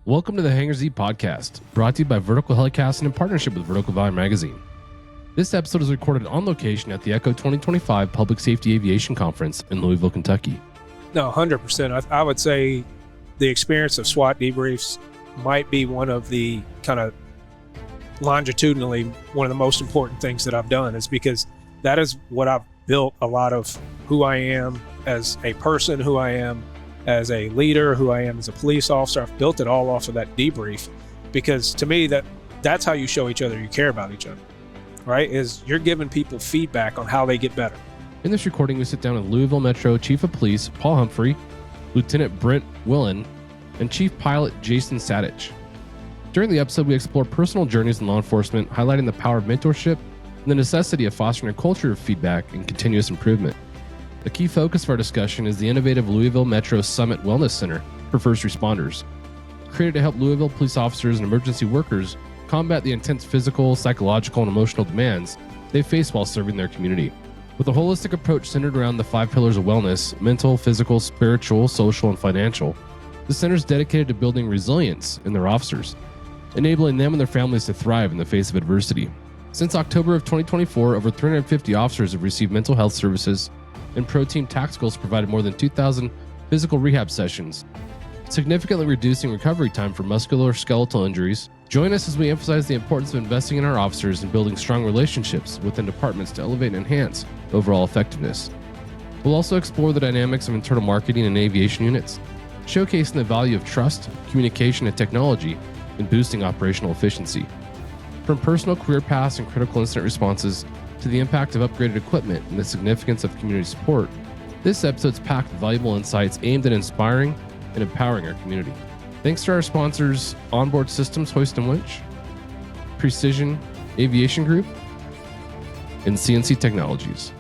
Welcome to the Hangar Z podcast, brought to you by Vertical Helicast and in partnership with Vertical Valley Magazine. This episode is recorded on location at the ECHO 2025 Public Safety Aviation Conference in Louisville, Kentucky. No, 100%. I would say the experience of SWAT debriefs might be one of the kind of longitudinally one of the most important things that I've done, is because that is what I've built a lot of who I am as a person, who I am as a leader, who I am as a police officer. I've built it all off of that debrief, because to me that's how you show each other you care about each other, right? Is you're giving people feedback on how they get better. In this recording, we sit down with Louisville Metro Chief of Police Paul Humphrey, Lieutenant Brent Willen, and Chief Pilot Jason Sattich. During the episode, we explore personal journeys in law enforcement, highlighting the power of mentorship and the necessity of fostering a culture of feedback and continuous improvement. The key focus of our discussion is the innovative Louisville Metro Summit Wellness Center for first responders, created to help Louisville police officers and emergency workers combat the intense physical, psychological, and emotional demands they face while serving their community. With a holistic approach centered around the 5 pillars of wellness: mental, physical, spiritual, social, and financial, the center is dedicated to building resilience in their officers, enabling them and their families to thrive in the face of adversity. Since October of 2024, over 350 officers have received mental health services, and Pro Team Tacticals provided more than 2,000 physical rehab sessions, significantly reducing recovery time for musculoskeletal injuries. Join us as we emphasize the importance of investing in our officers and building strong relationships within departments to elevate and enhance overall effectiveness. We'll also explore the dynamics of internal marketing and aviation units, showcasing the value of trust, communication, and technology in boosting operational efficiency. From personal career paths and critical incident responses to the impact of upgraded equipment and the significance of community support, this episode's packed with valuable insights aimed at inspiring and empowering our community. Thanks to our sponsors, Onboard Systems Hoist and Winch, Precision Aviation Group, and CNC Technologies.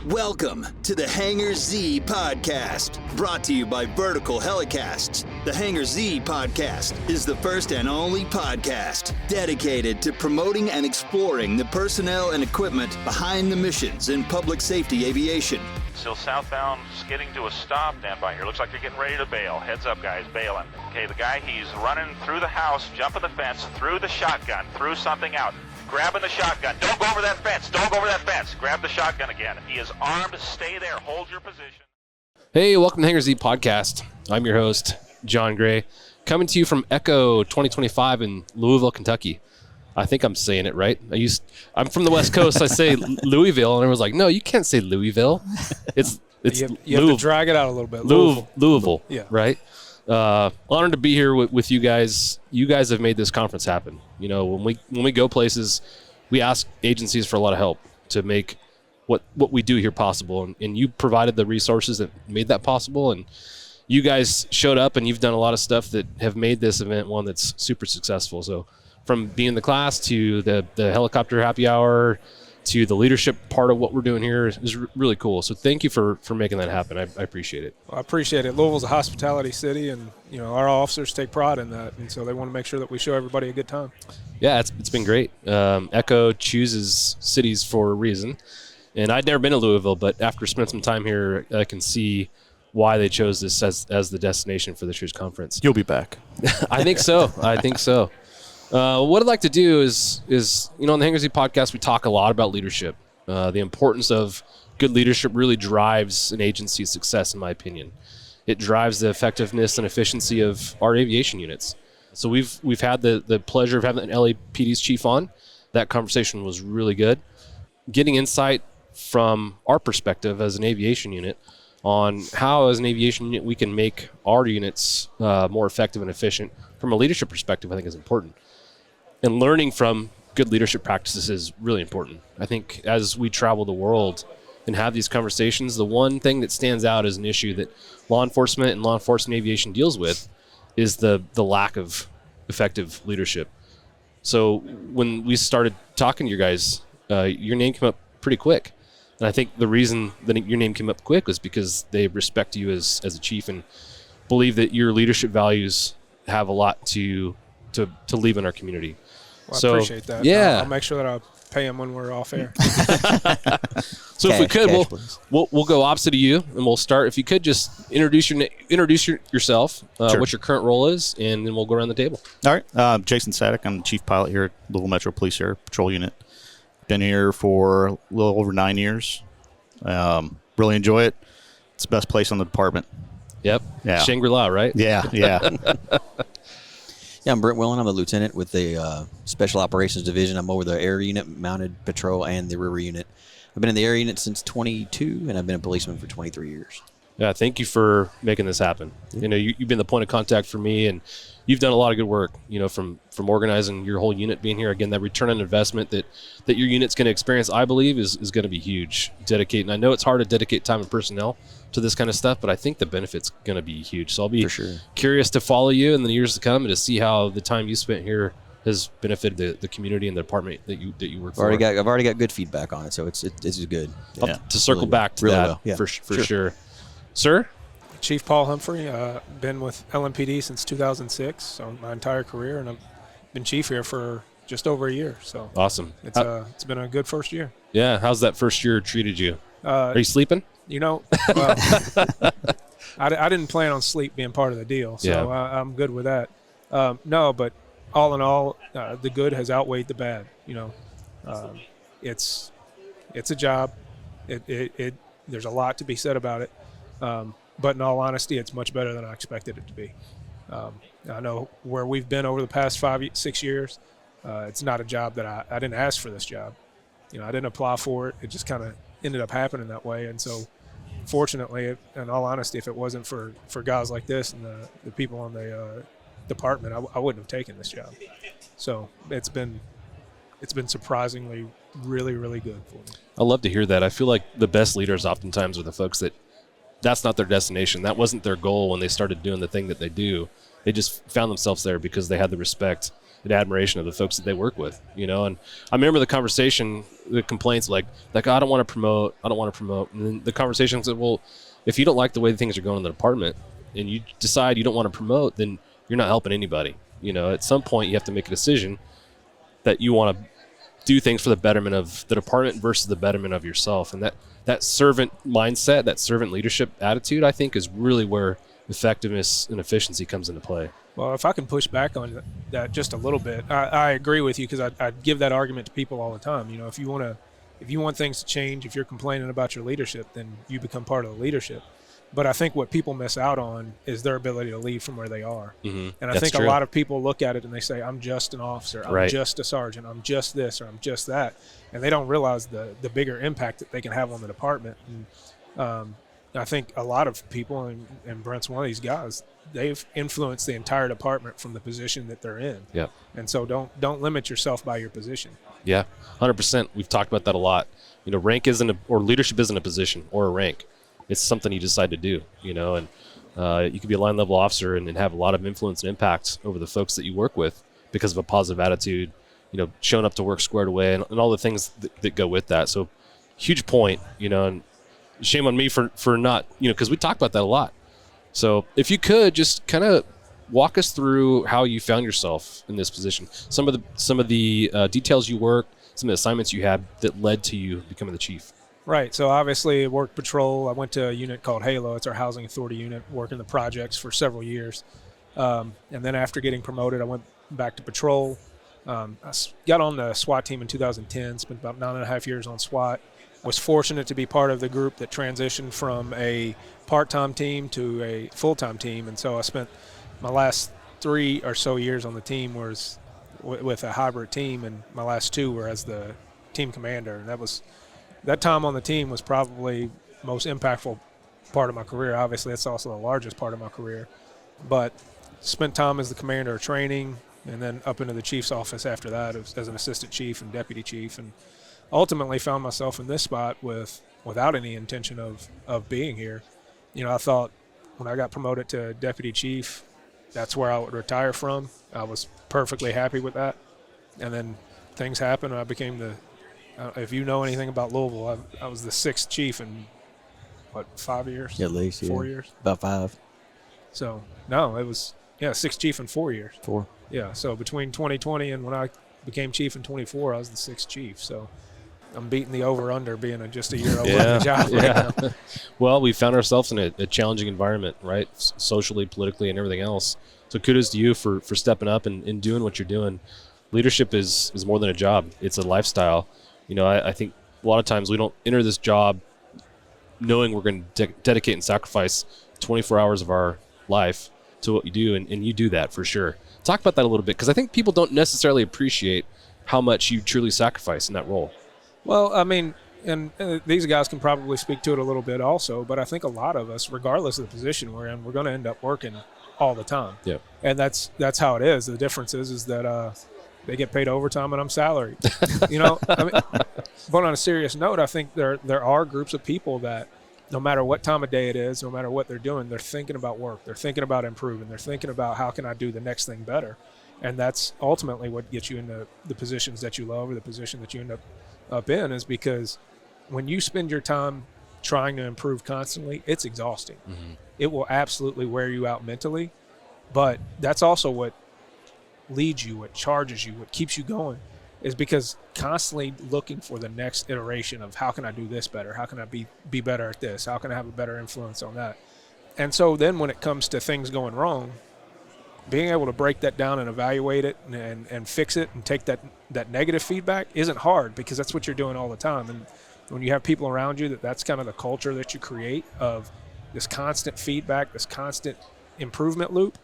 Welcome to the Hangar Z podcast, brought to you by Vertical Helicasts. The Hangar Z podcast is the first and only podcast dedicated to promoting and exploring the personnel and equipment behind the missions in public safety aviation. Still southbound, skidding to a stop. Stand by here. Looks like you're getting ready to bail. Heads up, guys, bailing. Okay, the guy, he's running through the house, jumping the fence, threw the shotgun, threw something out. Grabbing the shotgun. Don't go over that fence. Don't go over that fence. Grab the shotgun again. He is armed. Stay there. Hold your position. Hey, welcome to Hangar Z Podcast. I'm your host, John Gray, coming to you from ECHO 2025 in Louisville, Kentucky. I think I'm saying it right. I'm from the West Coast. I say Louisville, and everyone's like, no, you can't say Louisville. It's you have to drag it out a little bit. Louisville. Yeah. Right? Honored to be here with you guys. You guys have made this conference happen. You know, when we go places, we ask agencies for a lot of help to make what we do here possible. And you provided the resources that made that possible. And you guys showed up, and you've done a lot of stuff that have made this event one that's super successful. So from being the class to the helicopter happy hour to the leadership part of what we're doing here is really cool. So thank you for making that happen. I appreciate it. Well, I appreciate it. Louisville's a hospitality city, and you know our officers take pride in that, and so they want to make sure that we show everybody a good time. Yeah, it's been great. ECHO chooses cities for a reason, and I'd never been to Louisville, but after spending some time here, I can see why they chose this as the destination for this year's conference. You'll be back. I think so. What I'd like to do is on the Hangar Z podcast, we talk a lot about leadership. The importance of good leadership really drives an agency's success, in my opinion. It drives the effectiveness and efficiency of our aviation units. So we've had the pleasure of having an LAPD's chief on. That conversation was really good. Getting insight from our perspective as an aviation unit on how, as an aviation unit, we can make our units more effective and efficient from a leadership perspective, I think is important. And learning from good leadership practices is really important. I think as we travel the world and have these conversations, the one thing that stands out as an issue that law enforcement and law enforcement aviation deals with is the lack of effective leadership. So when we started talking to you guys, your name came up pretty quick. And I think the reason that your name came up quick was because they respect you as a chief and believe that your leadership values have a lot to leave in our community. Well, I appreciate that. Yeah. I'll make sure that pay him when we're off air. So if we could, please. we'll go opposite of you, and we'll start. If you could just introduce yourself, Sure. what your current role is, and then we'll go around the table. All right. Jason Sattich. I'm the chief pilot here at Louisville Metro Police Air Patrol Unit. Been here for a little over 9 years. Really enjoy it. It's the best place on the department. Yep. Yeah. Shangri-La, right? Yeah. Yeah, I'm Brent Willen. I'm a lieutenant with the Special Operations Division. I'm over the air unit, mounted patrol, and the river unit. I've been in the air unit since 22, and I've been a policeman for 23 years. Yeah, thank you for making this happen. You know, you've been the point of contact for me, and you've done a lot of good work, you know, from organizing your whole unit being here. Again, that return on investment that your unit's going to experience, I believe, is going to be huge. And I know it's hard to dedicate time and personnel to this kind of stuff, but I think the benefit's going to be huge. So I'll be curious to follow you in the years to come and to see how the time you spent here has benefited the community and the department that you work for. I've already got good feedback on it, so this is good. Yeah. To circle back to really that, well. Yeah. for sure. Sir? Chief Paul Humphrey, been with LMPD since 2006, so my entire career, and I've been chief here for just over a year. So Awesome. It's been a good first year. Yeah, how's that first year treated you? Are you sleeping? You know, well, I didn't plan on sleep being part of the deal, so I'm good with that. No, but all in all, the good has outweighed the bad. You know, it's a job. There's a lot to be said about it. But in all honesty, it's much better than I expected it to be. I know where we've been over the past 5-6 years. It's not a job that I didn't ask for this job. You know, I didn't apply for it. It just kind of ended up happening that way. And so, fortunately, in all honesty, if it wasn't for guys like this and the people on the department, I wouldn't have taken this job. So it's been surprisingly really, really good for me. I love to hear that. I feel like the best leaders oftentimes are the folks that's not their destination. That wasn't their goal when they started doing the thing that they do. They just found themselves there because they had the respect and admiration of the folks that they work with, you know. And I remember the conversation, the complaints like I don't want to promote. And then the conversation said, well, if you don't like the way things are going in the department and you decide you don't want to promote, then you're not helping anybody. You know, at some point you have to make a decision that you want to do things for the betterment of the department versus the betterment of yourself. And that servant mindset, that servant leadership attitude, I think is really where effectiveness and efficiency comes into play. Well, if I can push back on that just a little bit, I agree with you, because I give that argument to people all the time. You know, if you want things to change, if you're complaining about your leadership, then you become part of the leadership. But I think what people miss out on is their ability to leave from where they are. Mm-hmm. And I think a lot of people look at it and they say, I'm just an officer, I'm just a sergeant, I'm just this, or I'm just that. And they don't realize the bigger impact that they can have on the department. And I think a lot of people, and Brent's one of these guys, they've influenced the entire department from the position that they're in. Yeah. And so don't limit yourself by your position. Yeah, 100%. We've talked about that a lot. You know, leadership isn't a position or a rank. It's something you decide to do, you know, and you could be a line level officer and have a lot of influence and impact over the folks that you work with because of a positive attitude, you know, showing up to work squared away and all the things that go with that. So huge point, you know, and shame on me for not, you know, because we talked about that a lot. So if you could just kind of walk us through how you found yourself in this position, some of the details you worked, some of the assignments you had that led to you becoming the chief. Right. So obviously worked patrol. I went to a unit called Halo. It's our housing authority unit, working the projects for several years. And then after getting promoted, I went back to patrol. I got on the SWAT team in 2010, spent about 9.5 years on SWAT. Was fortunate to be part of the group that transitioned from a part-time team to a full-time team. And so I spent my last 3 or so years on the team was with a hybrid team, and my last 2 were as the team commander. And that time on the team was probably the most impactful part of my career. Obviously, that's also the largest part of my career. But spent time as the commander of training and then up into the chief's office after that as an assistant chief and deputy chief, and ultimately found myself in this spot without any intention of being here. You know, I thought when I got promoted to deputy chief, that's where I would retire from. I was perfectly happy with that. And then things happened, and I became if you know anything about Louisville, I was the 6th chief in, 5 years? At least, yeah. 4 years? About 5. So, no, it was, 6th chief in 4 years. 4. Yeah, so between 2020 and when I became chief in 24. I was the 6th chief, so I'm beating the over/under being just a year over on the job right now. Well, we found ourselves in a challenging environment, right? Socially, politically, and everything else. So kudos to you for stepping up and doing what you're doing. Leadership is more than a job. It's a lifestyle. I think a lot of times we don't enter this job knowing we're going to dedicate and sacrifice 24 hours of our life to what you do, and you do that for sure. Talk about that a little bit, because I think people don't necessarily appreciate how much you truly sacrifice in that role. Well, I mean, and these guys can probably speak to it a little bit also, but I think a lot of us, regardless of the position we're in, we're going to end up working all the time. Yeah. And that's how it is. The difference is that they get paid overtime and I'm salaried. I mean, but on a serious note, I think there are groups of people that no matter what time of day it is, no matter what they're doing, they're thinking about work. They're thinking about improving. They're thinking about how can I do the next thing better. And that's ultimately what gets you into the positions that you love, or the position that you end up in, is because when you spend your time trying to improve constantly, it's exhausting. Mm-hmm. It will absolutely wear you out mentally, but that's also what leads you, what charges you, what keeps you going, is because constantly looking for the next iteration of how can I do this better? How can I be better at this? How can I have a better influence on that? And so then when it comes to things going wrong, being able to break that down and evaluate it and fix it and take that negative feedback isn't hard, because that's what you're doing all the time. And when you have people around you that's kind of the culture that you create of this constant feedback, this constant improvement loop,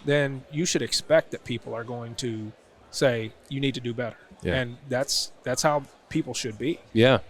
then you should expect that people are going to say you need to do better. Yeah. And that's how people should be. Yeah.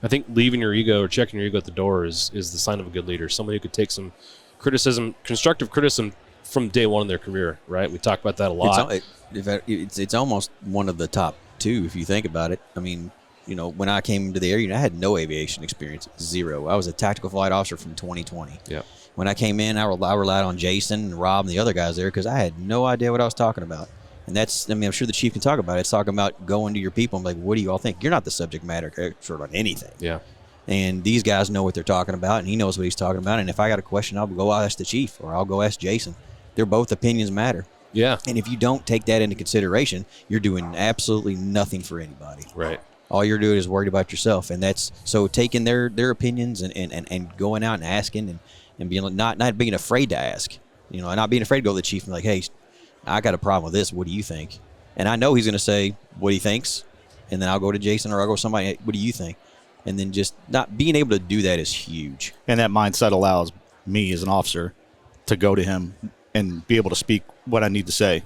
I think leaving your ego or checking your ego at the door is the sign of a good leader. Someone who could take some criticism, constructive criticism from day one in their career, right? We talk about that a lot. It's almost one of the top two if you think about it. I mean, when I came to the Air Unit, I had no aviation experience, zero. I was a tactical flight officer from 2020. Yeah. When I came in, I relied on Jason and Rob and the other guys there because I had no idea what I was talking about. And I'm sure the chief can talk about it. It's talking about going to your people and like, what do you all think? You're not the subject matter expert on anything. Yeah. And these guys know what they're talking about, and he knows what he's talking about. And if I got a question, I'll go ask the chief or I'll go ask Jason. They're both opinions matter. Yeah. And if you don't take that into consideration, you're doing absolutely nothing for anybody. Right. All you're doing is worried about yourself. And that's so taking their opinions and going out and asking and being not being afraid to ask, and not being afraid to go to the chief and be like, hey, I got a problem with this. What do you think? And I know he's going to say what he thinks. And then I'll go to Jason or I'll go to somebody, hey, what do you think? And then just not being able to do that is huge. And that mindset allows me as an officer to go to him and be able to speak what I need to say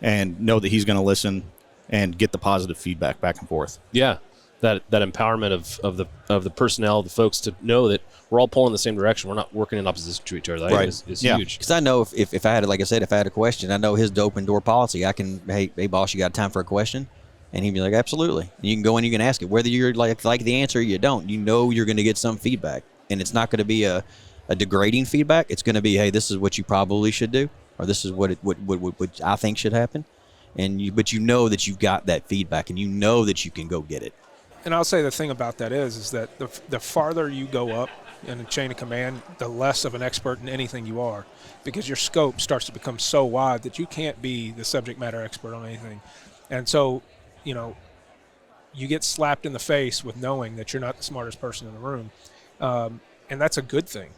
and know that he's going to listen and get the positive feedback back and forth. Yeah. That empowerment of the personnel, the folks, to know that we're all pulling in the same direction. We're not working in opposition to each other. That is huge. Because I know if I had, like I said, if I had a question, I know his open door policy. I can, hey boss, you got time for a question? And he'd be like, absolutely. And you can go in, you can ask it. Whether you're like the answer or you don't, you're going to get some feedback. And it's not going to be a degrading feedback. It's going to be, hey, this is what you probably should do, or this is what I think should happen. But you know that you've got that feedback, and you know that you can go get it. And I'll say the thing about that is that the farther you go up in the chain of command, the less of an expert in anything you are, because your scope starts to become so wide that you can't be the subject matter expert on anything. And so, you get slapped in the face with knowing that you're not the smartest person in the room. And that's a good thing.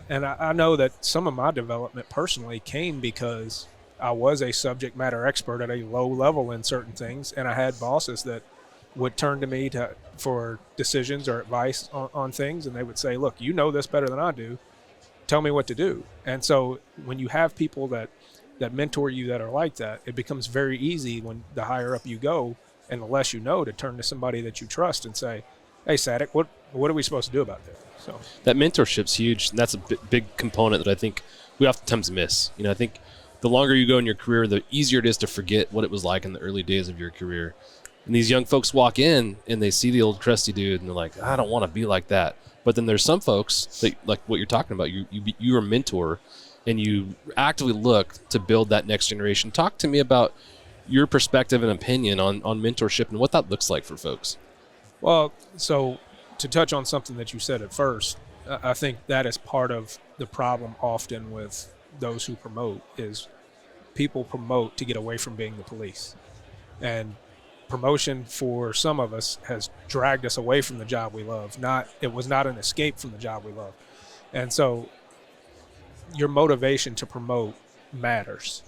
And I know that some of my development personally came because I was a subject matter expert at a low level in certain things, and I had bosses that would turn to me for decisions or advice on things, and they would say, look, you know this better than I do. Tell me what to do. And so when you have people that mentor you that are like that, it becomes very easy when the higher up you go and the less you know to turn to somebody that you trust and say, hey, Sattich, what are we supposed to do about this? So that mentorship's huge, and that's a big component that I think we oftentimes miss. I think the longer you go in your career, the easier it is to forget what it was like in the early days of your career. And these young folks walk in and they see the old crusty dude and they're like, I don't want to be like that. But then there's some folks that, like what you're talking about, you're a mentor and you actively look to build that next generation. Talk to me about your perspective and opinion on mentorship and what that looks like for folks. Well, so to touch on something that you said at first, I think that is part of the problem often with those who promote is people promote to get away from being the police. And promotion for some of us has dragged us away from the job we love. It was not an escape from the job we love. And so your motivation to promote matters.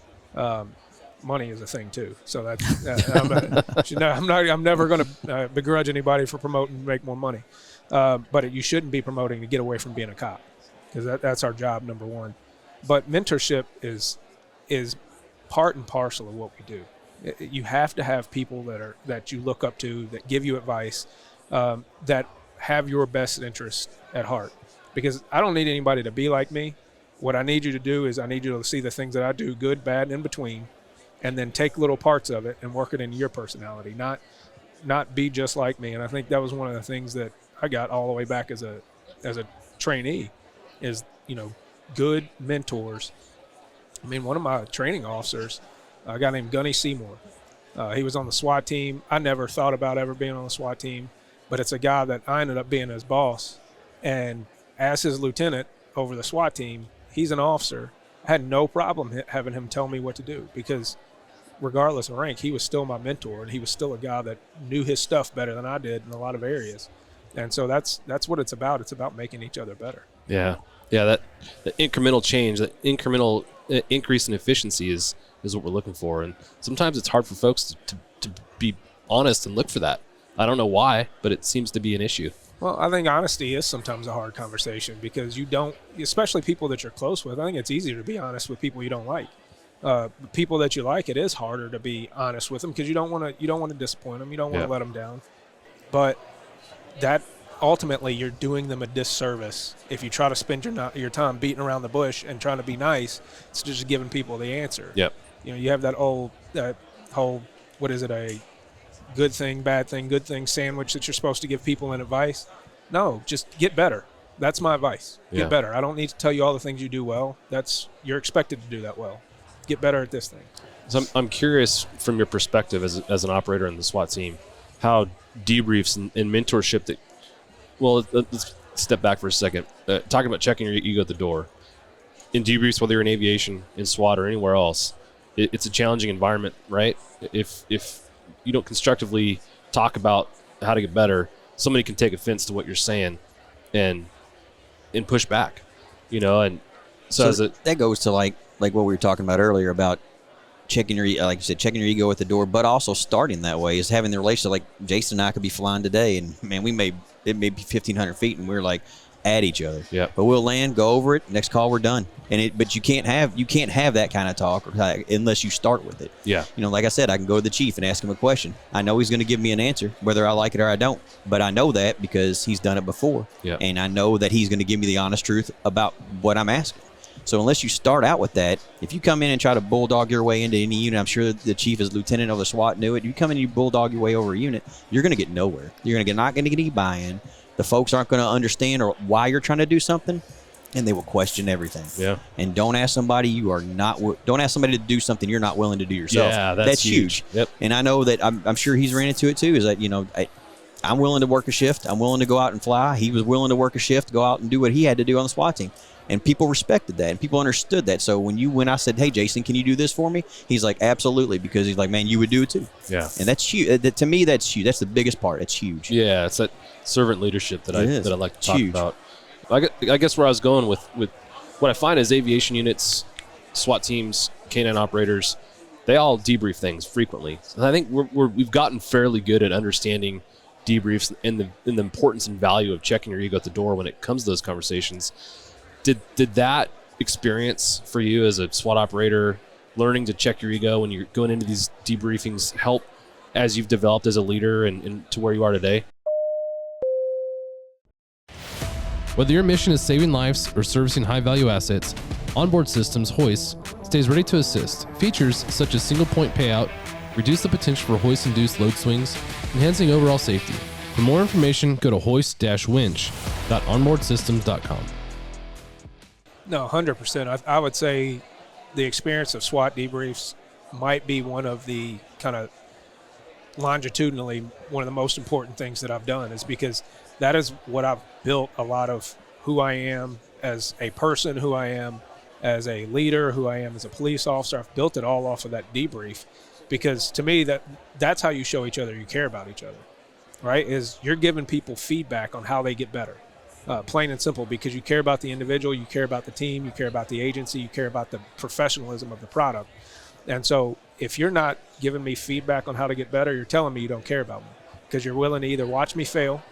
Money is a thing too. So that's I'm never going to begrudge anybody for promoting to make more money. But you shouldn't be promoting to get away from being a cop, because that's our job, number one. But mentorship is part and parcel of what we do. You have to have people that you look up to, that give you advice, that have your best interest at heart. Because I don't need anybody to be like me. What I need you to do is I need you to see the things that I do, good, bad, and in between, and then take little parts of it and work it into your personality, not be just like me. And I think that was one of the things that I got all the way back as a trainee is, good mentors. I mean, one of my training officers, a guy named Gunny Seymour, he was on the SWAT team. I never thought about ever being on the SWAT team, but it's a guy that I ended up being his boss. And as his lieutenant over the SWAT team, he's an officer. I had no problem having him tell me what to do, because regardless of rank, he was still my mentor, and he was still a guy that knew his stuff better than I did in a lot of areas. And so that's what it's about. It's about making each other better. Yeah. That incremental change, that incremental increase in efficiency is what we're looking for. And sometimes it's hard for folks to be honest and look for that. I don't know why, but it seems to be an issue. Well, I think honesty is sometimes a hard conversation, because you don't, especially people that you're close with. I think it's easier to be honest with people you don't like. People that you like, it is harder to be honest with them, because you don't want to disappoint them. You don't want to let them down. But that ultimately, you're doing them a disservice if you try to spend your time beating around the bush and trying to be nice. It's just giving people the answer. Yep. You have that whole what is it, a good thing, bad thing, good thing sandwich that you're supposed to give people in advice. No, just get better. That's my advice. Get better. I don't need to tell you all the things you do well. You're expected to do that well. Get better at this thing. So I'm curious, from your perspective as an operator in the SWAT team, how debriefs and mentorship let's step back for a second. Talking about checking your ego at the door. In debriefs, whether you're in aviation, in SWAT, or anywhere else, it's a challenging environment, right? If you don't constructively talk about how to get better, somebody can take offense to what you're saying and push back, and so that goes to like what we were talking about earlier about checking your ego at the door, but also starting that way is having the relationship. Like Jason and I could be flying today, and man, it may be 1,500 feet, and we're like at each other. Yeah. But we'll land, go over it. Next call, we're done. But you can't have that kind of talk unless you start with it. Yeah. Like I said, I can go to the chief and ask him a question. I know he's going to give me an answer, whether I like it or I don't. But I know that because he's done it before. Yeah. And I know that he's going to give me the honest truth about what I'm asking. So unless you start out with that, if you come in and try to bulldog your way into any unit, I'm sure the chief as lieutenant of the SWAT knew it. You come in and you bulldog your way over a unit, you're going to get nowhere. You're not going to get any buy-in. The folks aren't going to understand why you're trying to do something, and they will question everything. Yeah. And don't ask somebody to do something you're not willing to do yourself. Yeah, that's huge. Yep. And I know that I'm sure he's ran into it too. Is that I'm willing to work a shift. I'm willing to go out and fly. He was willing to work a shift, go out and do what he had to do on the SWAT team. And people respected that, and people understood that. So when I said, "Hey, Jason, can you do this for me?" He's like, "Absolutely," because he's like, "Man, you would do it too." Yeah. And that's huge. To me, that's huge. That's the biggest part. It's huge. Yeah, it's that servant leadership that I like to talk huge. about. I guess where I was going with what I find is aviation units, SWAT teams, K-9 operators, they all debrief things frequently. And I think we've gotten fairly good at understanding debriefs and the importance and value of checking your ego at the door when it comes to those conversations. Did that experience for you as a SWAT operator, learning to check your ego when you're going into these debriefings, help as you've developed as a leader and to where you are today? Whether your mission is saving lives or servicing high-value assets, Onboard Systems Hoist stays ready to assist. Features such as single-point payout reduce the potential for hoist-induced load swings, enhancing overall safety. For more information, go to hoist-winch.onboardsystems.com. No, 100%. I would say the experience of SWAT debriefs might be one of the kind of longitudinally one of the most important things that I've done, is because that is what I've built a lot of who I am as a person, who I am as a leader, who I am as a police officer. I've built it all off of that debrief. because to me that's how you show each other you care about each other, right? Is you're giving people feedback on how they get better, plain and simple, because you care about the individual, you care about the team, you care about the agency, you care about the professionalism of the product. And so if you're not giving me feedback on how to get better, you're telling me you don't care about me, because you're willing to either watch me fail,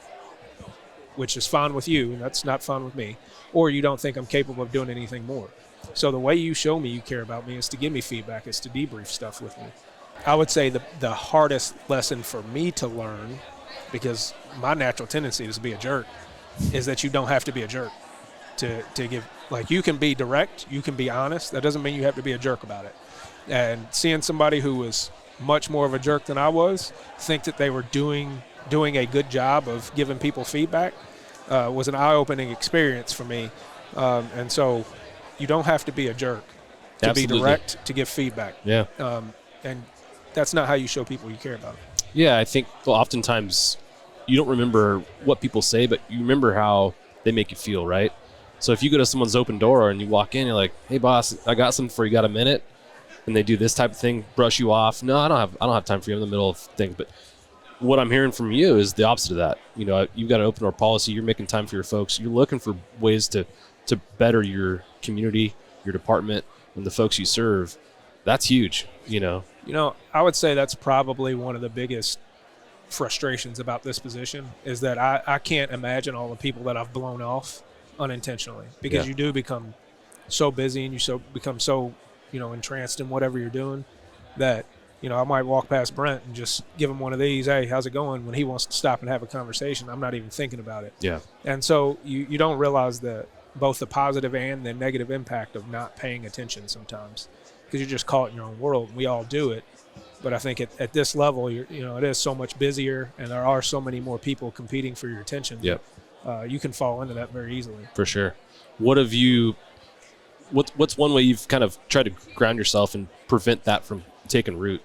which is fine with you, and that's not fun with me, or you don't think I'm capable of doing anything more. So the way you show me you care about me is to give me feedback, is to debrief stuff with me. I would say the hardest lesson for me to learn, because my natural tendency is to be a jerk, is that you don't have to be a jerk to give. Like, you can be direct, you can be honest. That doesn't mean you have to be a jerk about it. And seeing somebody who was much more of a jerk than I was think that they were doing a good job of giving people feedback was an eye-opening experience for me. And so you don't have to be a jerk to Absolutely. be direct, to give feedback. Yeah. And that's not how you show people you care about them. Yeah, I think oftentimes you don't remember what people say, but you remember how they make you feel, right? So if you go to someone's open door and you walk in, you're like, "Hey, boss, I got something for you. Got a minute?" And they do this type of thing, brush you off. No, I don't have time for you. I'm in the middle of things. But what I'm hearing from you is the opposite of that. You know, you've got an open door policy. You're making time for your folks. You're looking for ways to better your community, your department, and the folks you serve. That's huge, you know. You know, I would say that's probably one of the biggest frustrations about this position, is that I can't imagine all the people that I've blown off unintentionally, because Yeah. you do become so busy and you become so, you know, entranced in whatever you're doing that, you know, I might walk past Brent and just give him one of these, "Hey, how's it going?" when he wants to stop and have a conversation. I'm not even thinking about it. Yeah. And so you don't realize both the positive and the negative impact of not paying attention sometimes, because you're just caught in your own world. We all do it. But I think at this level, it is so much busier, and there are so many more people competing for your attention. Yep. You can fall into that very easily. For sure. What's one way you've kind of tried to ground yourself and prevent that from taking root?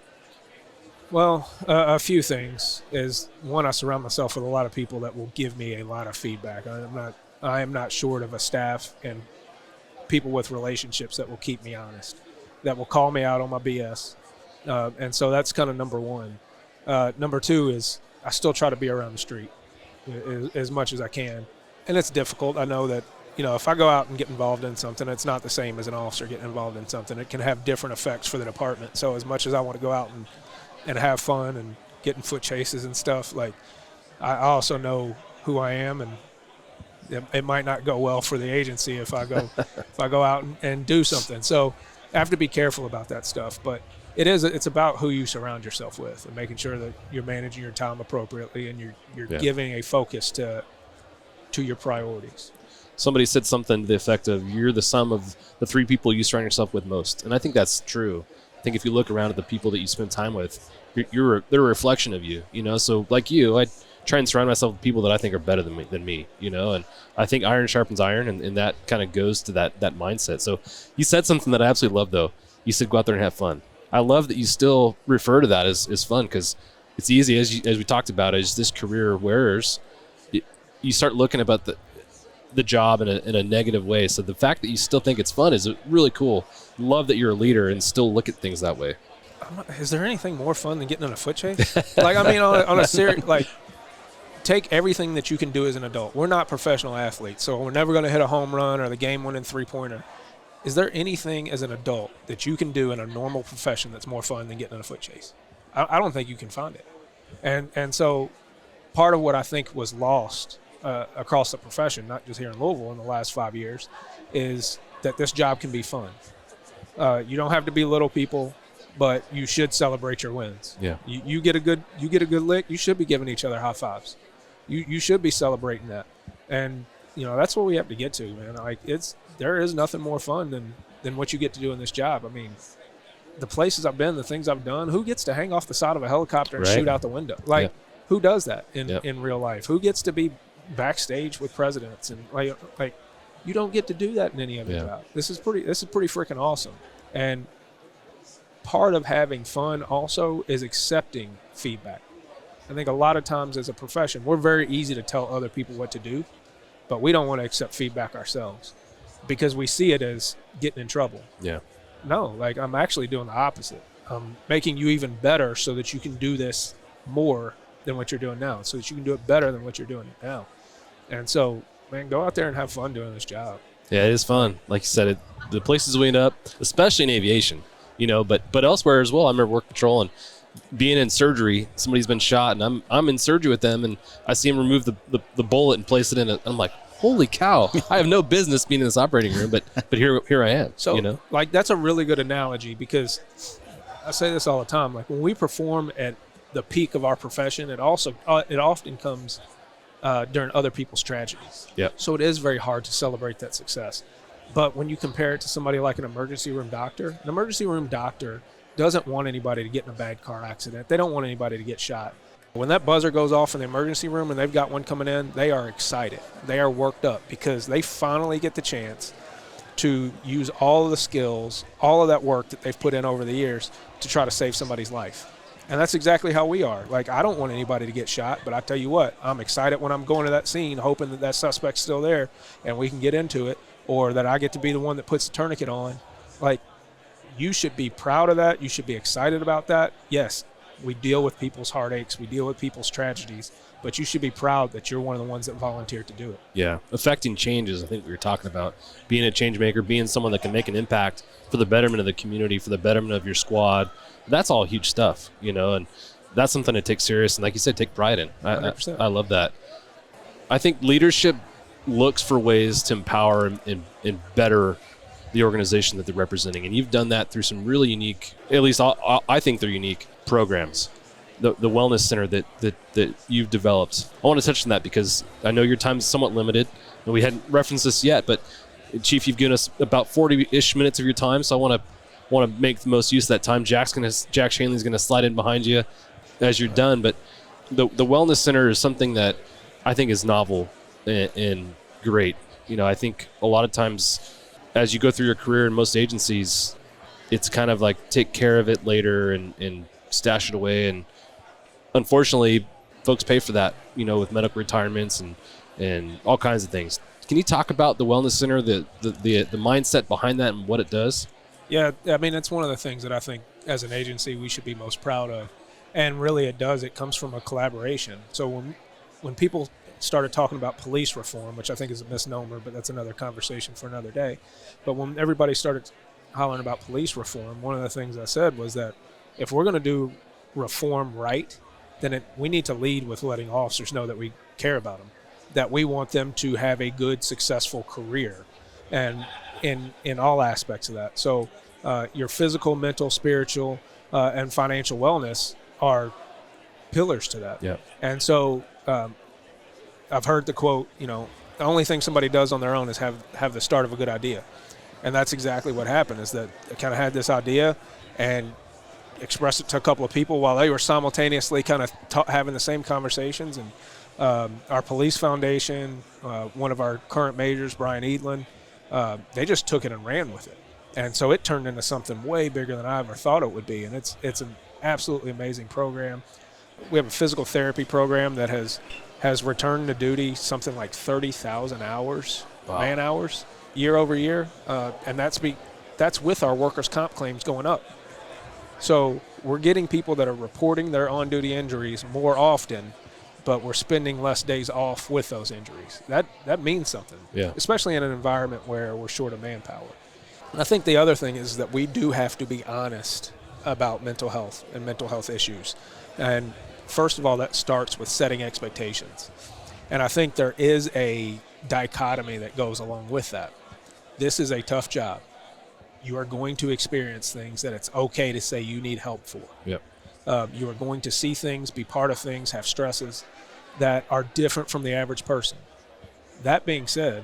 Well, a few things is, one, I surround myself with a lot of people that will give me a lot of feedback. I am not short of a staff and people with relationships that will keep me honest, that will call me out on my BS. And so that's kind of number one. Number two is I still try to be around the street as much as I can. And it's difficult. I know that, you know, if I go out and get involved in something, it's not the same as an officer getting involved in something. It can have different effects for the department. So as much as I want to go out and have fun and get in foot chases and stuff, like, I also know who I am, and it might not go well for the agency if I go out and do something. So I have to be careful about that stuff. But it's about who you surround yourself with and making sure that you're managing your time appropriately and you're giving a focus to your priorities. Somebody said something to the effect of, "You're the sum of the three people you surround yourself with most." And I think that's true. I think if you look around at the people that you spend time with, they're a reflection of you, you know? So like you, I try and surround myself with people that I think are better than me, you know? And I think iron sharpens iron, and that kind of goes to that mindset. So you said something that I absolutely love, though. You said go out there and have fun. I love that you still refer to that as fun, because it's easy, as we talked about, as this career wears, you start looking about the job in a negative way. So the fact that you still think it's fun is really cool. Love that you're a leader and still look at things that way. Is there anything more fun than getting in a foot chase? Like, I mean, on a serious, like, take everything that you can do as an adult. We're not professional athletes, so we're never going to hit a home run or the game-winning three-pointer. Is there anything as an adult that you can do in a normal profession that's more fun than getting in a foot chase? I don't think you can find it. And so part of what I think was lost across the profession, not just here in Louisville in the last 5 years, is that this job can be fun. You don't have to be little people, but you should celebrate your wins. Yeah. You get a good lick, you should be giving each other high fives. You should be celebrating that. And, you know, that's what we have to get to, man. Like, there is nothing more fun than what you get to do in this job. I mean, the places I've been, the things I've done, who gets to hang off the side of a helicopter and shoot out the window? Like, who does that in real life? Who gets to be backstage with presidents? And like you don't get to do that in any other job. This is pretty freaking awesome. And part of having fun also is accepting feedback. I think a lot of times as a profession, we're very easy to tell other people what to do, but we don't want to accept feedback ourselves because we see it as getting in trouble. Yeah. No, like, I'm actually doing the opposite. making you even better so that you can do this more than what you're doing now, so that you can do it better than what you're doing now. And so, man, go out there and have fun doing this job. Yeah, it is fun. Like you said, the places we end up, especially in aviation, but elsewhere as well. I remember work patrol and being in surgery. Somebody's been shot, and I'm in surgery with them, and I see him remove the bullet and place it in it. I'm like, holy cow! I have no business being in this operating room, but here I am. So, like, that's a really good analogy, because I say this all the time. Like, when we perform at the peak of our profession, it often comes during other people's tragedies. Yep. So it is very hard to celebrate that success. But when you compare it to somebody like an emergency room doctor doesn't want anybody to get in a bad car accident. They don't want anybody to get shot. When that buzzer goes off in the emergency room and they've got one coming in, they are excited. They are worked up because they finally get the chance to use all of the skills, all of that work that they've put in over the years to try to save somebody's life. And that's exactly how we are. Like, I don't want anybody to get shot, but I tell you what, I'm excited when I'm going to that scene, hoping that suspect's still there and we can get into it, or that I get to be the one that puts the tourniquet on. Like, you should be proud of that. You should be excited about that. Yes, we deal with people's heartaches. We deal with people's tragedies. But you should be proud that you're one of the ones that volunteered to do it. Yeah, affecting changes, I think we were talking about. Being a change maker, being someone that can make an impact for the betterment of the community, for the betterment of your squad. That's all huge stuff, and that's something to take serious and, like you said, take pride in. I love that. I think leadership looks for ways to empower and better the organization that they're representing. And you've done that through some really unique, at least I think they're unique programs. The wellness center that you've developed. I want to touch on that because I know your time is somewhat limited, and we hadn't referenced this yet, but Chief, you've given us about 40-ish minutes of your time, so I want to make the most use of that time. Jack Shanley's going to slide in behind you as you're done, but the wellness center is something that I think is novel and great. I think a lot of times as you go through your career in most agencies, it's kind of like take care of it later and stash it away, and unfortunately folks pay for that, with medical retirements and all kinds of things. Can you talk about the wellness center, the mindset behind that and what it does? Yeah, I mean, it's one of the things that I think as an agency we should be most proud of. And really it comes from a collaboration. So when people started talking about police reform, which I think is a misnomer, but that's another conversation for another day. But when everybody started hollering about police reform, one of the things I said was that if we're going to do reform right, then we need to lead with letting officers know that we care about them, that we want them to have a good, successful career, and in all aspects of that. So your physical, mental, spiritual, and financial wellness are pillars to that. Yeah. And so I've heard the quote, the only thing somebody does on their own is have the start of a good idea. And that's exactly what happened, is that I kind of had this idea and expressed it to a couple of people while they were simultaneously kind of having the same conversations. And our police foundation, one of our current majors, Brian Edlin, they just took it and ran with it. And so it turned into something way bigger than I ever thought it would be. And it's an absolutely amazing program. We have a physical therapy program that has returned to duty something like 30,000 hours, wow, man hours, year over year. And that's with our workers' comp claims going up. So we're getting people that are reporting their on-duty injuries more often, but we're spending less days off with those injuries. That means something, yeah, especially in an environment where we're short of manpower. I think the other thing is that we do have to be honest about mental health and mental health issues. And first of all, that starts with setting expectations. And I think there is a dichotomy that goes along with that. This is a tough job. You are going to experience things that it's okay to say you need help for. Yep. You are going to see things, be part of things, have stresses that are different from the average person. That being said,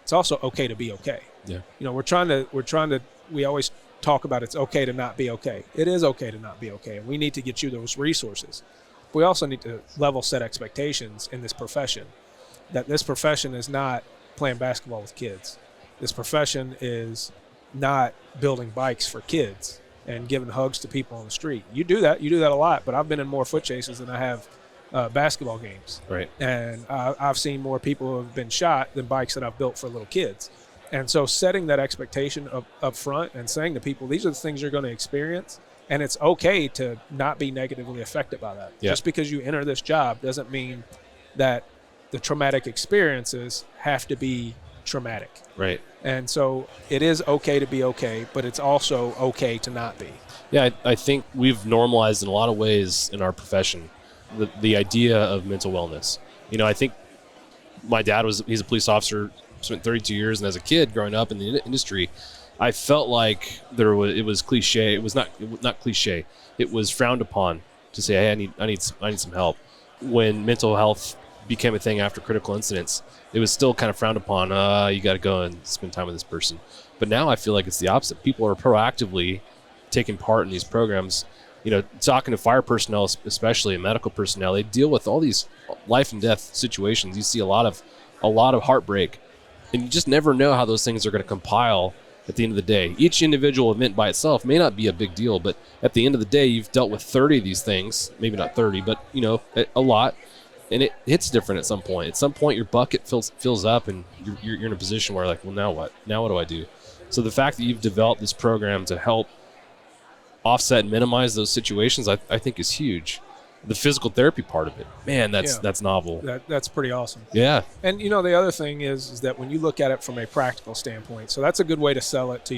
it's also okay to be okay. Yeah. We always talk about it's okay to not be okay. It is okay to not be okay, and we need to get you those resources. We also need to level set expectations in this profession, that this profession is not playing basketball with kids. This profession is not building bikes for kids and giving hugs to people on the street. You do that a lot, but I've been in more foot chases than I have basketball games. Right. And I've seen more people who have been shot than bikes that I've built for little kids. And so setting that expectation up front and saying to people, these are the things you're going to experience, And it's okay to not be negatively affected by that. Yeah. Just because you enter this job doesn't mean that the traumatic experiences have to be traumatic. Right. And so it is okay to be okay, but it's also okay to not be. Yeah, I think we've normalized in a lot of ways in our profession the idea of mental wellness. You know, I think my dad he's a police officer, spent 32 years, and as a kid growing up in the industry, I felt like it was cliche. It was not cliche. It was frowned upon to say, hey, I need some help. When mental health became a thing after critical incidents, it was still kind of frowned upon. You got to go and spend time with this person. But now I feel like it's the opposite. People are proactively taking part in these programs. You know, talking to fire personnel, especially and medical personnel, they deal with all these life and death situations. You see a lot of heartbreak, and you just never know how those things are going to compile at the end of the day. Each individual event by itself may not be a big deal, but at the end of the day, you've dealt with 30 of these things, maybe not 30, but you know, a lot, and it hits different at some point. At some point, your bucket fills up, and you're in a position where like, well, now what? Now what do I do? So the fact that you've developed this program to help offset and minimize those situations, I think is huge. The physical therapy part of it, man, that's novel. That's pretty awesome. Yeah. And you know, the other thing is that when you look at it from a practical standpoint, so that's a good way to sell it to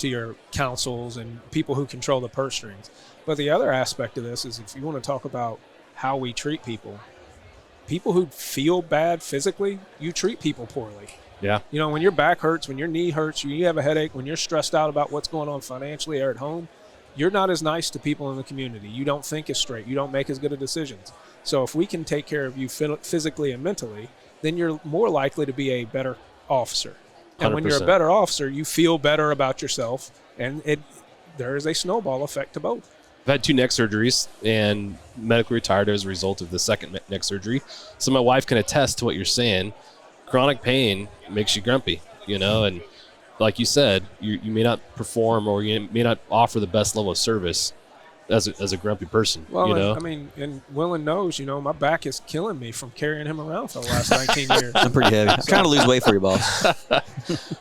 your councils and people who control the purse strings. But the other aspect of this is, if you want to talk about how we treat people who feel bad physically, you treat people poorly. Yeah. You know, when your back hurts, when your knee hurts, when you have a headache, when you're stressed out about what's going on financially or at home, you're not as nice to people in the community. You don't think as straight. You don't make as good of decisions. So if we can take care of you physically and mentally, then you're more likely to be a better officer. And 100%. when you're a better officer, you feel better about yourself, and there is a snowball effect to both. I've had 2 neck surgeries and medically retired as a result of the second neck surgery. So my wife can attest to what you're saying. Chronic pain makes you grumpy, you know, and like you said, you may not perform, or you may not offer the best level of service as a grumpy person. Well, you know? I mean, and Willen knows, you know, my back is killing me from carrying him around for the last 19 years. I'm pretty heavy. I'm trying to lose weight for you, boss.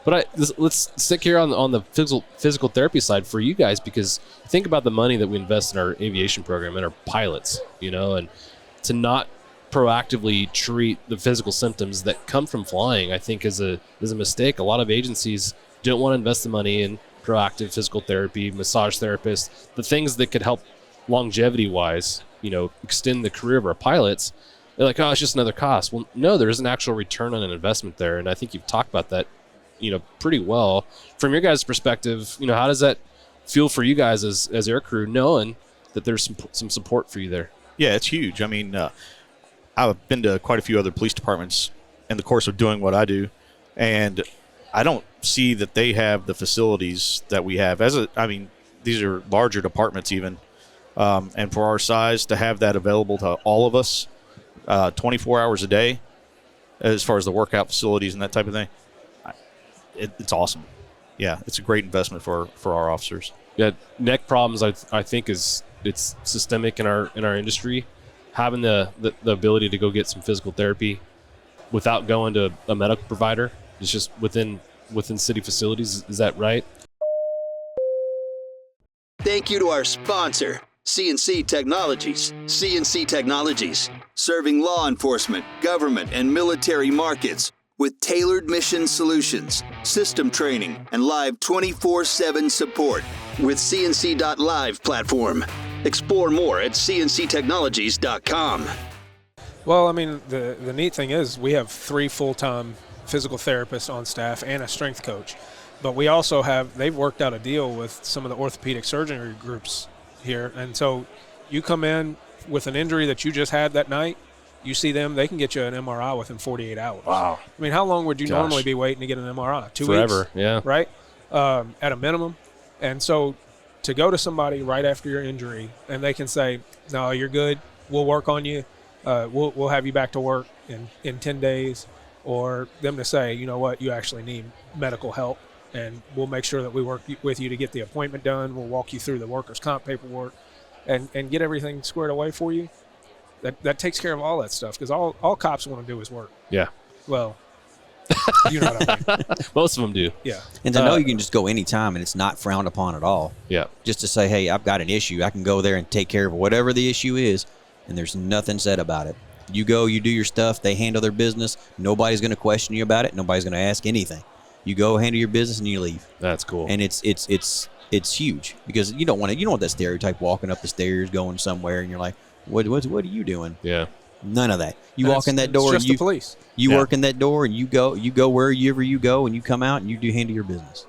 But let's stick here on the physical therapy side for you guys, because think about the money that we invest in our aviation program and our pilots, you know, and to not proactively treat the physical symptoms that come from flying, I think is a mistake. A lot of agencies don't want to invest the money in proactive physical therapy, massage therapists, the things that could help longevity wise, you know, extend the career of our pilots. They're like, oh, it's just another cost. Well, no, there is an actual return on an investment there. And I think you've talked about that, you know, pretty well. From your guys' perspective, you know, how does that feel for you guys as air crew, knowing that there's some support for you there? Yeah, it's huge. I mean, I've been to quite a few other police departments in the course of doing what I do, and I don't see that they have the facilities that we have. These are larger departments even, and for our size, to have that available to all of us 24 hours a day, as far as the workout facilities and that type of thing, it's awesome. Yeah, it's a great investment for our officers. Yeah, neck problems, I think it's systemic in our industry. Having the ability to go get some physical therapy without going to a medical provider is just within city facilities. Is that right? Thank you to our sponsor, CNC Technologies. CNC Technologies, serving law enforcement, government, and military markets with tailored mission solutions, system training, and live 24/7 support with CNC.live platform. Explore more at cnctechnologies.com. Well, I mean, the neat thing is we have 3 full-time physical therapists on staff and a strength coach. But we also they've worked out a deal with some of the orthopedic surgery groups here. And so you come in with an injury that you just had that night, you see them, they can get you an MRI within 48 hours. Wow. I mean, how long would you normally be waiting to get an MRI? 2 weeks? Forever, yeah. Right? At a minimum. And so to go to somebody right after your injury and they can say, no, you're good, we'll work on you, we'll have you back to work in 10 days, or them to say, you know what, you actually need medical help, and we'll make sure that we work with you to get the appointment done, we'll walk you through the workers' comp paperwork and get everything squared away for you. That takes care of all that stuff, because all cops want to do is work. Yeah. Well, You know what I mean? Most of them do. Yeah. And to know you can just go anytime and it's not frowned upon at all. Yeah. Just to say, hey, I've got an issue. I can go there and take care of whatever the issue is, and there's nothing said about it. You go, you do your stuff, they handle their business. Nobody's going to question you about it. Nobody's going to ask anything. You go handle your business and you leave. That's cool. And it's huge because you don't want that stereotype walking up the stairs going somewhere and you're like, what are you doing? Yeah. None of that. You walk in that door it's just and you the police. You work in that door and you go wherever you go and you come out and you do handle your business.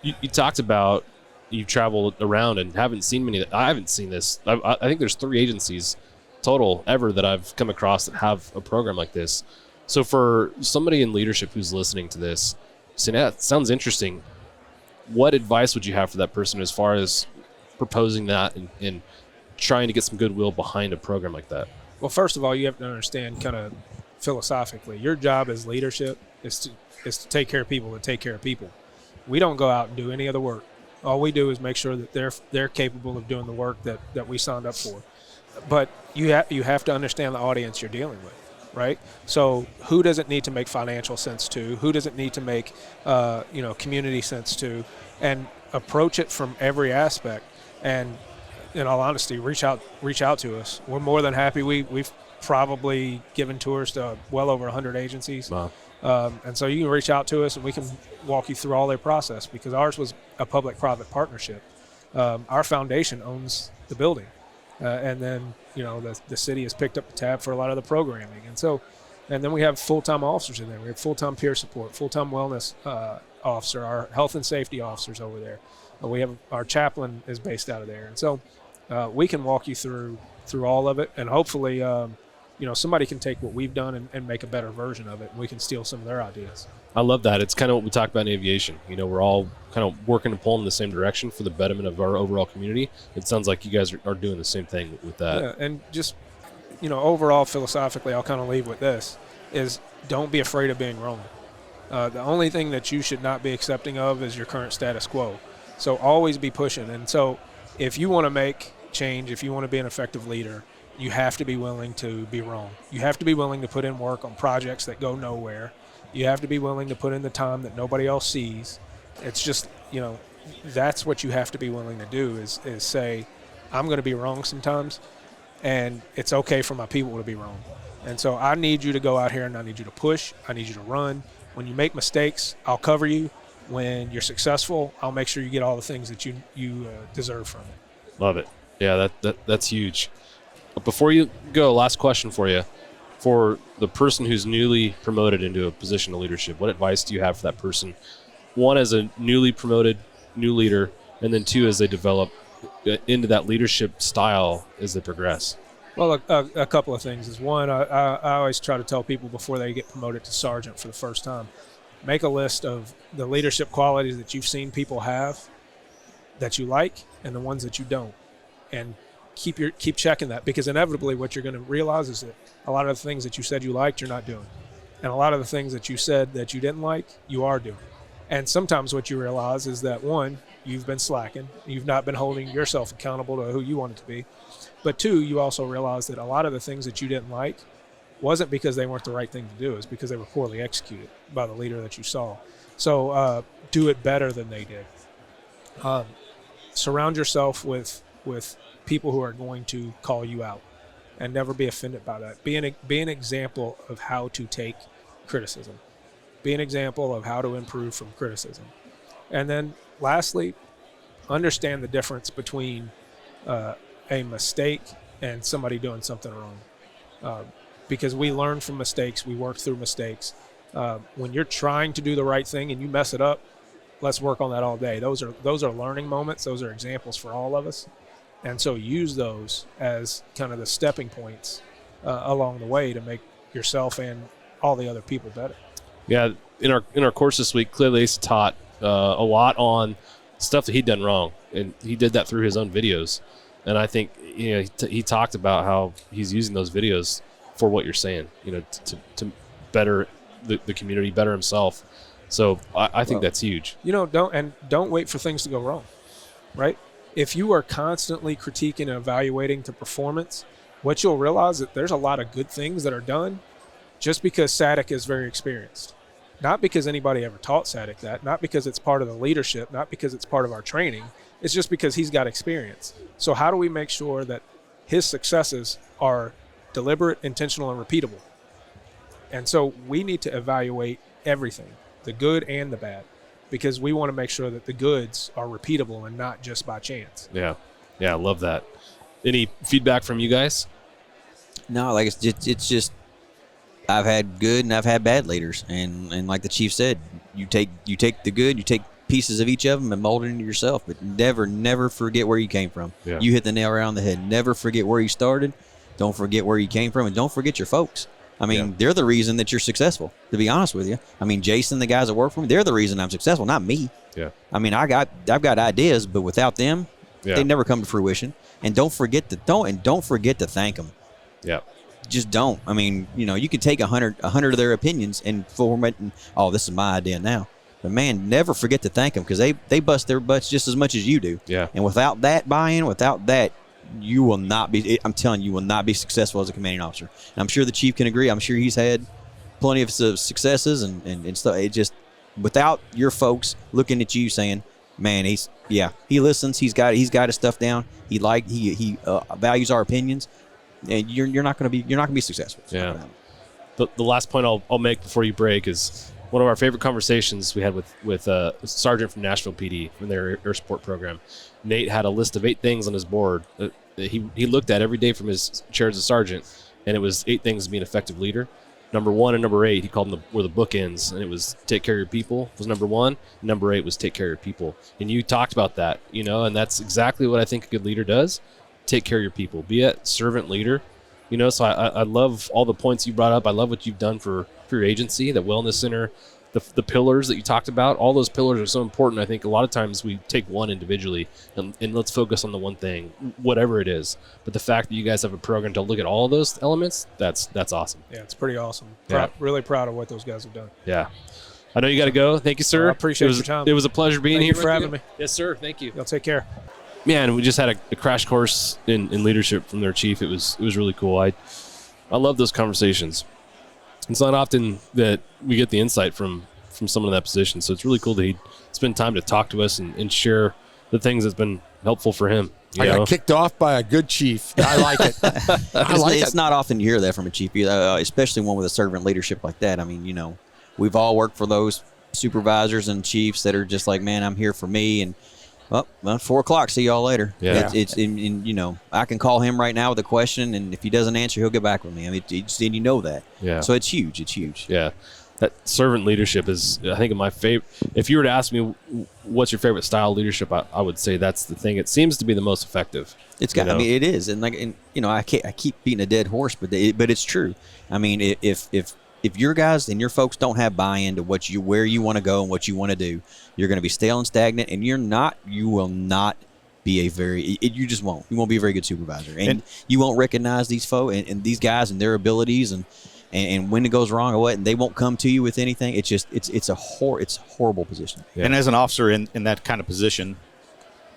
You talked about you've traveled around and haven't seen many. I haven't seen this. I think there's 3 agencies total ever that I've come across that have a program like this. So for somebody in leadership who's listening to this, saying, that sounds interesting, what advice would you have for that person as far as proposing that and trying to get some goodwill behind a program like that? Well, first of all, you have to understand kind of philosophically, your job as leadership is to take care of people that take care of people. We don't go out and do any other work. All we do is make sure that they're capable of doing the work that we signed up for. But you have to understand the audience you're dealing with, right? So who does it need to make financial sense to? Who does it need to make community sense to? And approach it from every aspect. And in all honesty, reach out to us. We're more than happy. We've probably given tours to well over 100 agencies. Wow. And so you can reach out to us and we can walk you through all their process because ours was a public-private partnership. Our foundation owns the building. And then, the city has picked up the tab for a lot of the programming. And then we have full-time officers in there. We have full-time peer support, full-time wellness officer, our health and safety officers over there. We have our chaplain is based out of there. And so we can walk you through all of it. And hopefully, somebody can take what we've done and make a better version of it. And we can steal some of their ideas. I love that. It's kind of what we talk about in aviation. We're all kind of working and pulling in the same direction for the betterment of our overall community. It sounds like you guys are doing the same thing with that. Yeah, and just, overall philosophically, I'll kind of leave with this, is don't be afraid of being wrong. The only thing that you should not be accepting of is your current status quo. So always be pushing. And so if you want to make change, if you want to be an effective leader, you have to be willing to be wrong. You have to be willing to put in work on projects that go nowhere. You have to be willing to put in the time that nobody else sees. It's just, that's what you have to be willing to do is say, I'm going to be wrong sometimes, and it's okay for my people to be wrong. And so I need you to go out here and I need you to push. I need you to run. When you make mistakes, I'll cover you. When you're successful, I'll make sure you get all the things that you deserve from it. Love it. Yeah, that's huge. But before you go, last question for you. For the person who's newly promoted into a position of leadership, what advice do you have for that person? One, as a newly promoted new leader, and then 2, as they develop into that leadership style as they progress. Well, a couple of things is one, I always try to tell people before they get promoted to sergeant for the first time, make a list of the leadership qualities that you've seen people have that you like and the ones that you don't, and keep checking that, because inevitably what you're going to realize is that a lot of the things that you said you liked, you're not doing. And a lot of the things that you said that you didn't like, you are doing. And sometimes what you realize is that, one, you've been slacking. You've not been holding yourself accountable to who you want it to be. But 2, you also realize that a lot of the things that you didn't like wasn't because they weren't the right thing to do. It's because they were poorly executed by the leader that you saw. So do it better than they did. Surround yourself with people who are going to call you out, and never be offended by that. Be an example of how to take criticism. Be an example of how to improve from criticism. And then lastly, understand the difference between a mistake and somebody doing something wrong. Because we learn from mistakes, we work through mistakes. When you're trying to do the right thing and you mess it up, let's work on that all day. Those are learning moments. Those are examples for all of us. And so use those as kind of the stepping points along the way to make yourself and all the other people better. Yeah, in our course this week, clearly Ace taught a lot on stuff that he'd done wrong, and he did that through his own videos. And I think he talked about how he's using those videos for what you're saying, to better the community, better himself. So I think that's huge. Don't wait for things to go wrong, right? If you are constantly critiquing and evaluating the performance, what you'll realize is that there's a lot of good things that are done just because Sattich is very experienced. not because anybody ever taught Sattich that, not because it's part of the leadership, not because it's part of our training. It's just because he's got experience. So how do we make sure that his successes are deliberate, intentional, and repeatable? And so we need to evaluate everything, the good and the bad, because we want to make sure that the goods are repeatable and not just by chance. Yeah. Yeah, I love that. Any feedback from you guys? No, like it's just I've had good and I've had bad leaders, and like the chief said, you take the good, you take pieces of each of them and mold it into yourself, but never forget where you came from. Yeah. You hit the nail right on the head. Never forget where you started. Don't forget where you came from, and don't forget your folks. I mean, they're the reason that you're successful, to be honest with you. I mean, Jason, the guys that work for me, they're the reason I'm successful, not me. Yeah. I mean, I've got ideas, but without them, they never come to fruition. And don't forget to thank them. Yeah. Just don't. I mean, you can take 100 of their opinions and form it, and this is my idea now. But man, never forget to thank them, because they bust their butts just as much as you do. Yeah. And without that buy-in, without that, you will not be. I'm telling you, will not be successful as a commanding officer. And I'm sure the chief can agree. I'm sure he's had plenty of successes and stuff. It just, without your folks looking at you saying, man, he listens. He's got his stuff down. He values our opinions, and you're not going to be successful. It's not gonna happen. The last point I'll make before you break is one of our favorite conversations we had with a sergeant from Nashville PD from their air support program. Nate had a list of 8 things on his board that he looked at every day from his chair as a sergeant, and it was 8 things to be an effective leader. Number 1 and number 8, he called them were the bookends, and it was take care of your people was number 1. Number 8 was take care of your people. And you talked about that, and that's exactly what I think a good leader does. Take care of your people. Be a servant leader. So I love all the points you brought up. I love what you've done for your agency, the wellness center, the pillars that you talked about. All those pillars are so important. I think a lot of times we take one individually and let's focus on the one thing, whatever it is. But the fact that you guys have a program to look at all of those elements, that's awesome. Yeah, it's pretty awesome. Yeah. Really proud of what those guys have done. Yeah. I know you got to go. Thank you, sir. I appreciate your time. It was a pleasure being here. Thank you for having me. Yes, sir. Thank you. Y'all take care. Yeah, and we just had a crash course in leadership from their chief. It was really cool. I love those conversations. It's not often that we get the insight from someone in that position, so it's really cool that he spend time to talk to us and share the things that's been helpful for him. I got kicked off by a good chief. I like it. It's not often you hear that from a chief, especially one with a servant leadership like that. I mean, we've all worked for those supervisors and chiefs that are just like, man, I'm here for me, and 4:00. See y'all later. Yeah. It's I can call him right now with a question, and if he doesn't answer, he'll get back with me. I mean, and that. Yeah. So it's huge. It's huge. Yeah. That servant leadership is, I think, my favorite. If you were to ask me what's your favorite style of leadership, I would say that's the thing. It seems to be the most effective. It's got. I mean, it is, and I keep beating a dead horse, but it's true. I mean, if your guys and your folks don't have buy-in to where you want to go and what you want to do, you're going to be stale and stagnant, and you will not be you just won't. You won't be a very good supervisor, and you won't recognize these folks and these guys and their abilities and when it goes wrong or what, and they won't come to you with anything. It's just it's a horrible position. Yeah. And as an officer in that kind of position,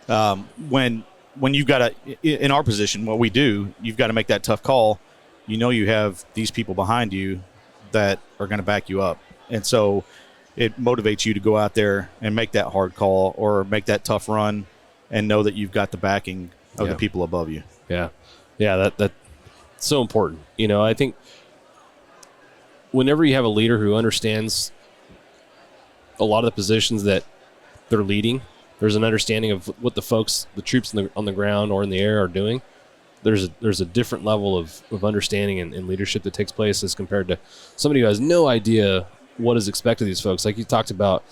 when you've got in our position, what we do, you've got to make that tough call. You have these people behind you that are going to back you up, and so it motivates you to go out there and make that hard call or make that tough run, and know that you've got the backing of the people above you. Yeah, that's so important. I think whenever you have a leader who understands a lot of the positions that they're leading, there's an understanding of what the troops on the ground or in the air are doing. There's a different level of understanding and leadership that takes place as compared to somebody who has no idea what is expected of these folks. Like you talked about,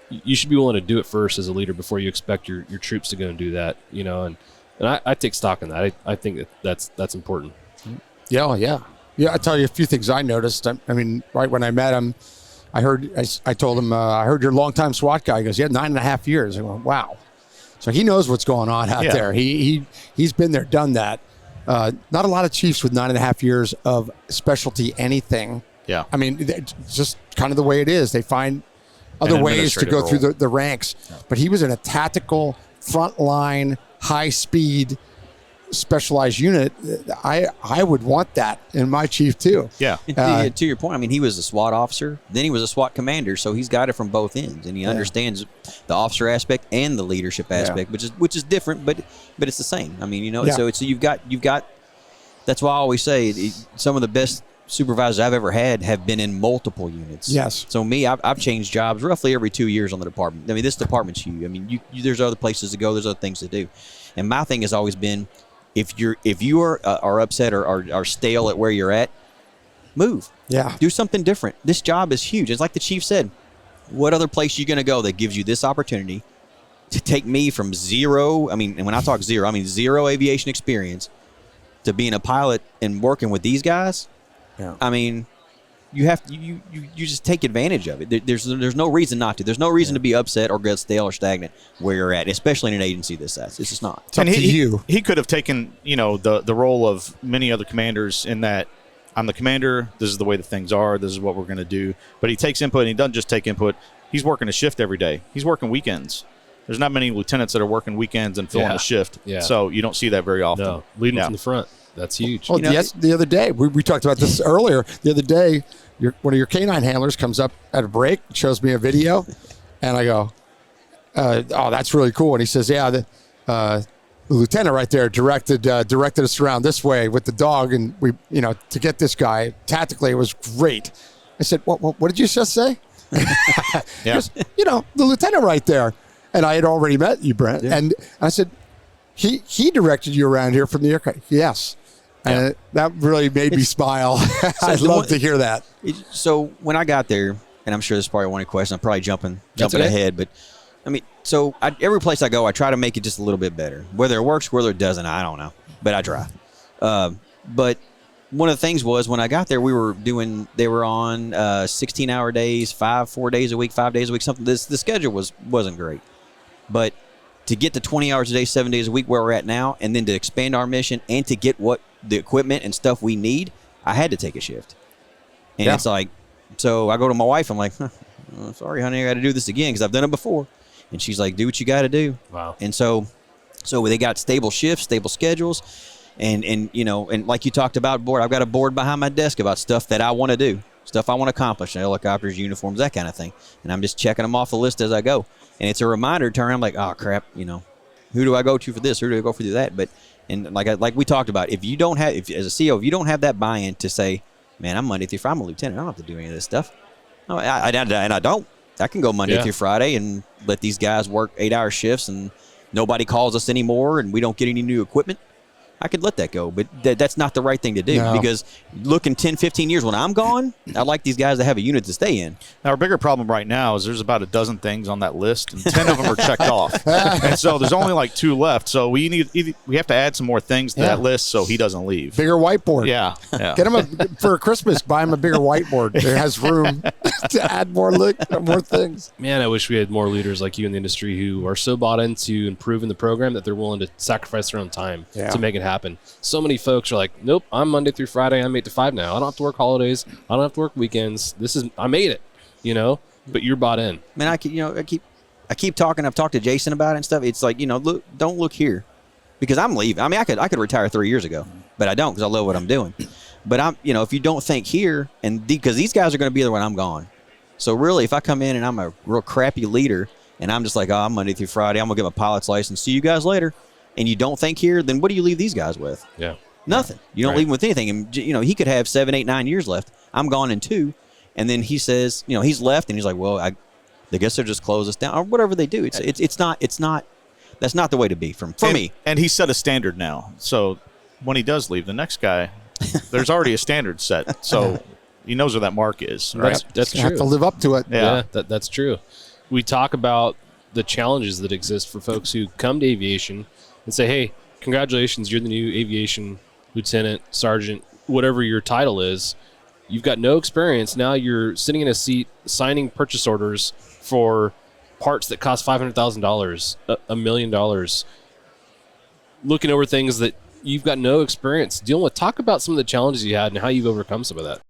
you should be willing to do it first as a leader before you expect your troops to go and do that. And I take stock in that. I think that's important. Yeah. I tell you a few things I noticed. I mean, right when I met him, I told him, I heard you're a longtime SWAT guy. He goes, yeah, 9.5 years. I went, wow. So he knows what's going on out there. He's been there, done that. Not a lot of chiefs with 9.5 years of specialty anything. Yeah. I mean, it's just kind of the way it is. They find other ways to go through the ranks. Yeah. But he was in a tactical, frontline, high-speed specialized unit, I would want that in my chief too. Yeah. And to your point, I mean, he was a SWAT officer, then he was a SWAT commander, so he's got it from both ends, and he understands the officer aspect and the leadership aspect, which is different, but it's the same. I mean, so you've got. That's why I always say some of the best supervisors I've ever had have been in multiple units. Yes. So me, I've changed jobs roughly every 2 years on the department. I mean, this department's huge. I mean, there's other places to go. There's other things to do. And my thing has always been, if you are upset or are stale at where you're at, move. Yeah. Do something different. This job is huge. It's like the chief said. What other place are you going to go that gives you this opportunity to take me from zero? I mean, and when I talk zero, I mean zero aviation experience to being a pilot and working with these guys. Yeah. I mean, you have you just take advantage of it. There's no reason not to. There's no reason to be upset or get stale or stagnant where you're at, especially in an agency this size. It's just not. It's up to you. He could have taken, the role of many other commanders in that I'm the commander, this is the way the things are, this is what we're going to do. But he takes input, and he doesn't just take input. He's working a shift every day. He's working weekends. There's not many lieutenants that are working weekends and filling a shift. Yeah. So you don't see that very often. No, leading from the front. That's huge. Oh, yes. The other day, we talked about this earlier. The other day, one of your canine handlers comes up at a break, shows me a video, and I go, "Oh, that's really cool." And he says, "Yeah, the lieutenant right there directed us around this way with the dog, and we, to get this guy tactically, it was great." I said, "What did you just say?" Yeah. Goes, the lieutenant right there, and I had already met you, Brent, and I said, "He directed you around here from the aircraft." Yes. And that really made me smile. I'd love to hear that. So when I got there, and I'm sure this is probably one of the questions, I'm probably jumping ahead, but I mean, every place I go, I try to make it just a little bit better. Whether it works, whether it doesn't, I don't know, but I try. But one of the things was when I got there, they were on 16-hour days, 4 days a week, 5 days a week, something. The schedule wasn't great, but to get to 20 hours a day, 7 days a week where we're at now, and then to expand our mission and to get the equipment and stuff we need, I had to take a shift. And it's like, so I go to my wife, I'm like, sorry, honey, I got to do this again because I've done it before. And she's like, do what you got to do. Wow. And so they got stable shifts, stable schedules. And like you talked about board, I've got a board behind my desk about stuff that I want to do, stuff I want to accomplish, helicopters, uniforms, that kind of thing. And I'm just checking them off the list as I go. And it's a reminder to turn around like, oh, crap, who do I go to for this? Who do I go for that? But like we talked about, if you don't have, as a CO, if you don't have that buy-in to say, man, I'm Monday through Friday, I'm a lieutenant, I don't have to do any of this stuff. No, I don't. I can go Monday through Friday and let these guys work 8-hour shifts and nobody calls us anymore and we don't get any new equipment. I could let that go, but that's not the right thing to do because look, in 10, 15 years when I'm gone, I like these guys to have a unit to stay in. Now, our bigger problem right now is there's about a dozen things on that list, and 10 of them are checked off. And so there's only like 2 left. So we have to add some more things to that list so he doesn't leave. Bigger whiteboard. Yeah. Get him for Christmas, buy him a bigger whiteboard. It has room to add more things. Man, I wish we had more leaders like you in the industry who are so bought into improving the program that they're willing to sacrifice their own time to make it happen. So many folks are like, nope, I'm Monday through Friday, I'm 8 to 5 now. I don't have to work holidays. I don't have to work weekends. I made it, but you're bought in. Man, I keep talking. I've talked to Jason about it and stuff. It's like, don't look here because I'm leaving. I mean, I could retire 3 years ago, but I don't because I love what I'm doing. But if you don't think here, and because these guys are going to be there when I'm gone. So really, if I come in and I'm a real crappy leader and I'm just like, oh, I'm Monday through Friday, I'm going to get my pilot's license. See you guys later. And you don't think here, then what do you leave these guys with? Yeah. Nothing. You don't leave them with anything. And, he could have 7, 8, 9 years left. I'm gone in 2. And then he says, he's left and he's like, well, I guess they'll just close us down or whatever they do. It's not, that's not the way to be for me. And he set a standard now. So when he does leave, the next guy, there's already a standard set. So he knows where that mark is. Right? That's true. You have to live up to it. Yeah, that's true. We talk about the challenges that exist for folks who come to aviation and say, hey, congratulations, you're the new aviation lieutenant, sergeant, whatever your title is. You've got no experience. Now you're sitting in a seat signing purchase orders for parts that cost $500,000, $1 million, looking over things that you've got no experience dealing with. Talk about some of the challenges you had and how you've overcome some of that.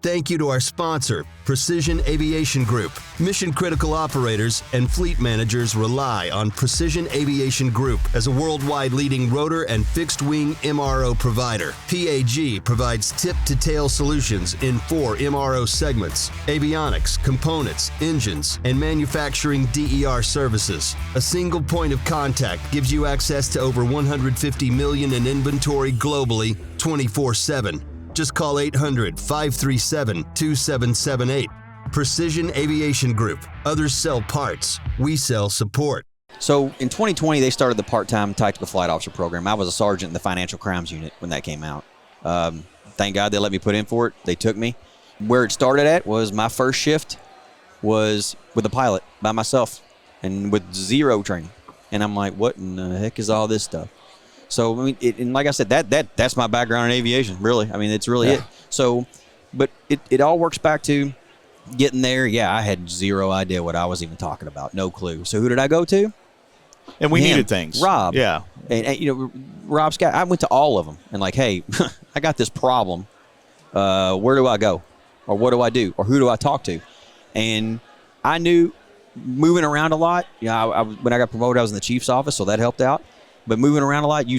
Thank you to our sponsor, Precision Aviation Group. Mission-critical operators and fleet managers rely on Precision Aviation Group as a worldwide leading rotor and fixed-wing MRO provider. PAG provides tip-to-tail solutions in 4 MRO segments: avionics, components, engines, and manufacturing DER services. A single point of contact gives you access to over 150 million in inventory globally, 24/7. Just call 800-537-2778. Precision Aviation Group. Others sell parts. We sell support. So in 2020, they started the part-time tactical flight officer program. I was a sergeant in the financial crimes unit when that came out. Thank God they let me put in for it. They took me. Where it started at was my first shift was with a pilot by myself and with zero training. And I'm like, what in the heck is all this stuff? So, I mean, and like I said, that's my background in aviation, really. I mean, it's really it. So, but it all works back to getting there. Yeah, I had zero idea what I was even talking about. No clue. So who did I go to? And we needed things. Rob. Yeah. And you know, Rob Scott, I went to all of them and like, hey, I got this problem. Where do I go? Or what do I do? Or who do I talk to? And I knew moving around a lot. You know, when I got promoted, I was in the chief's office, so that helped out. But moving around a lot, you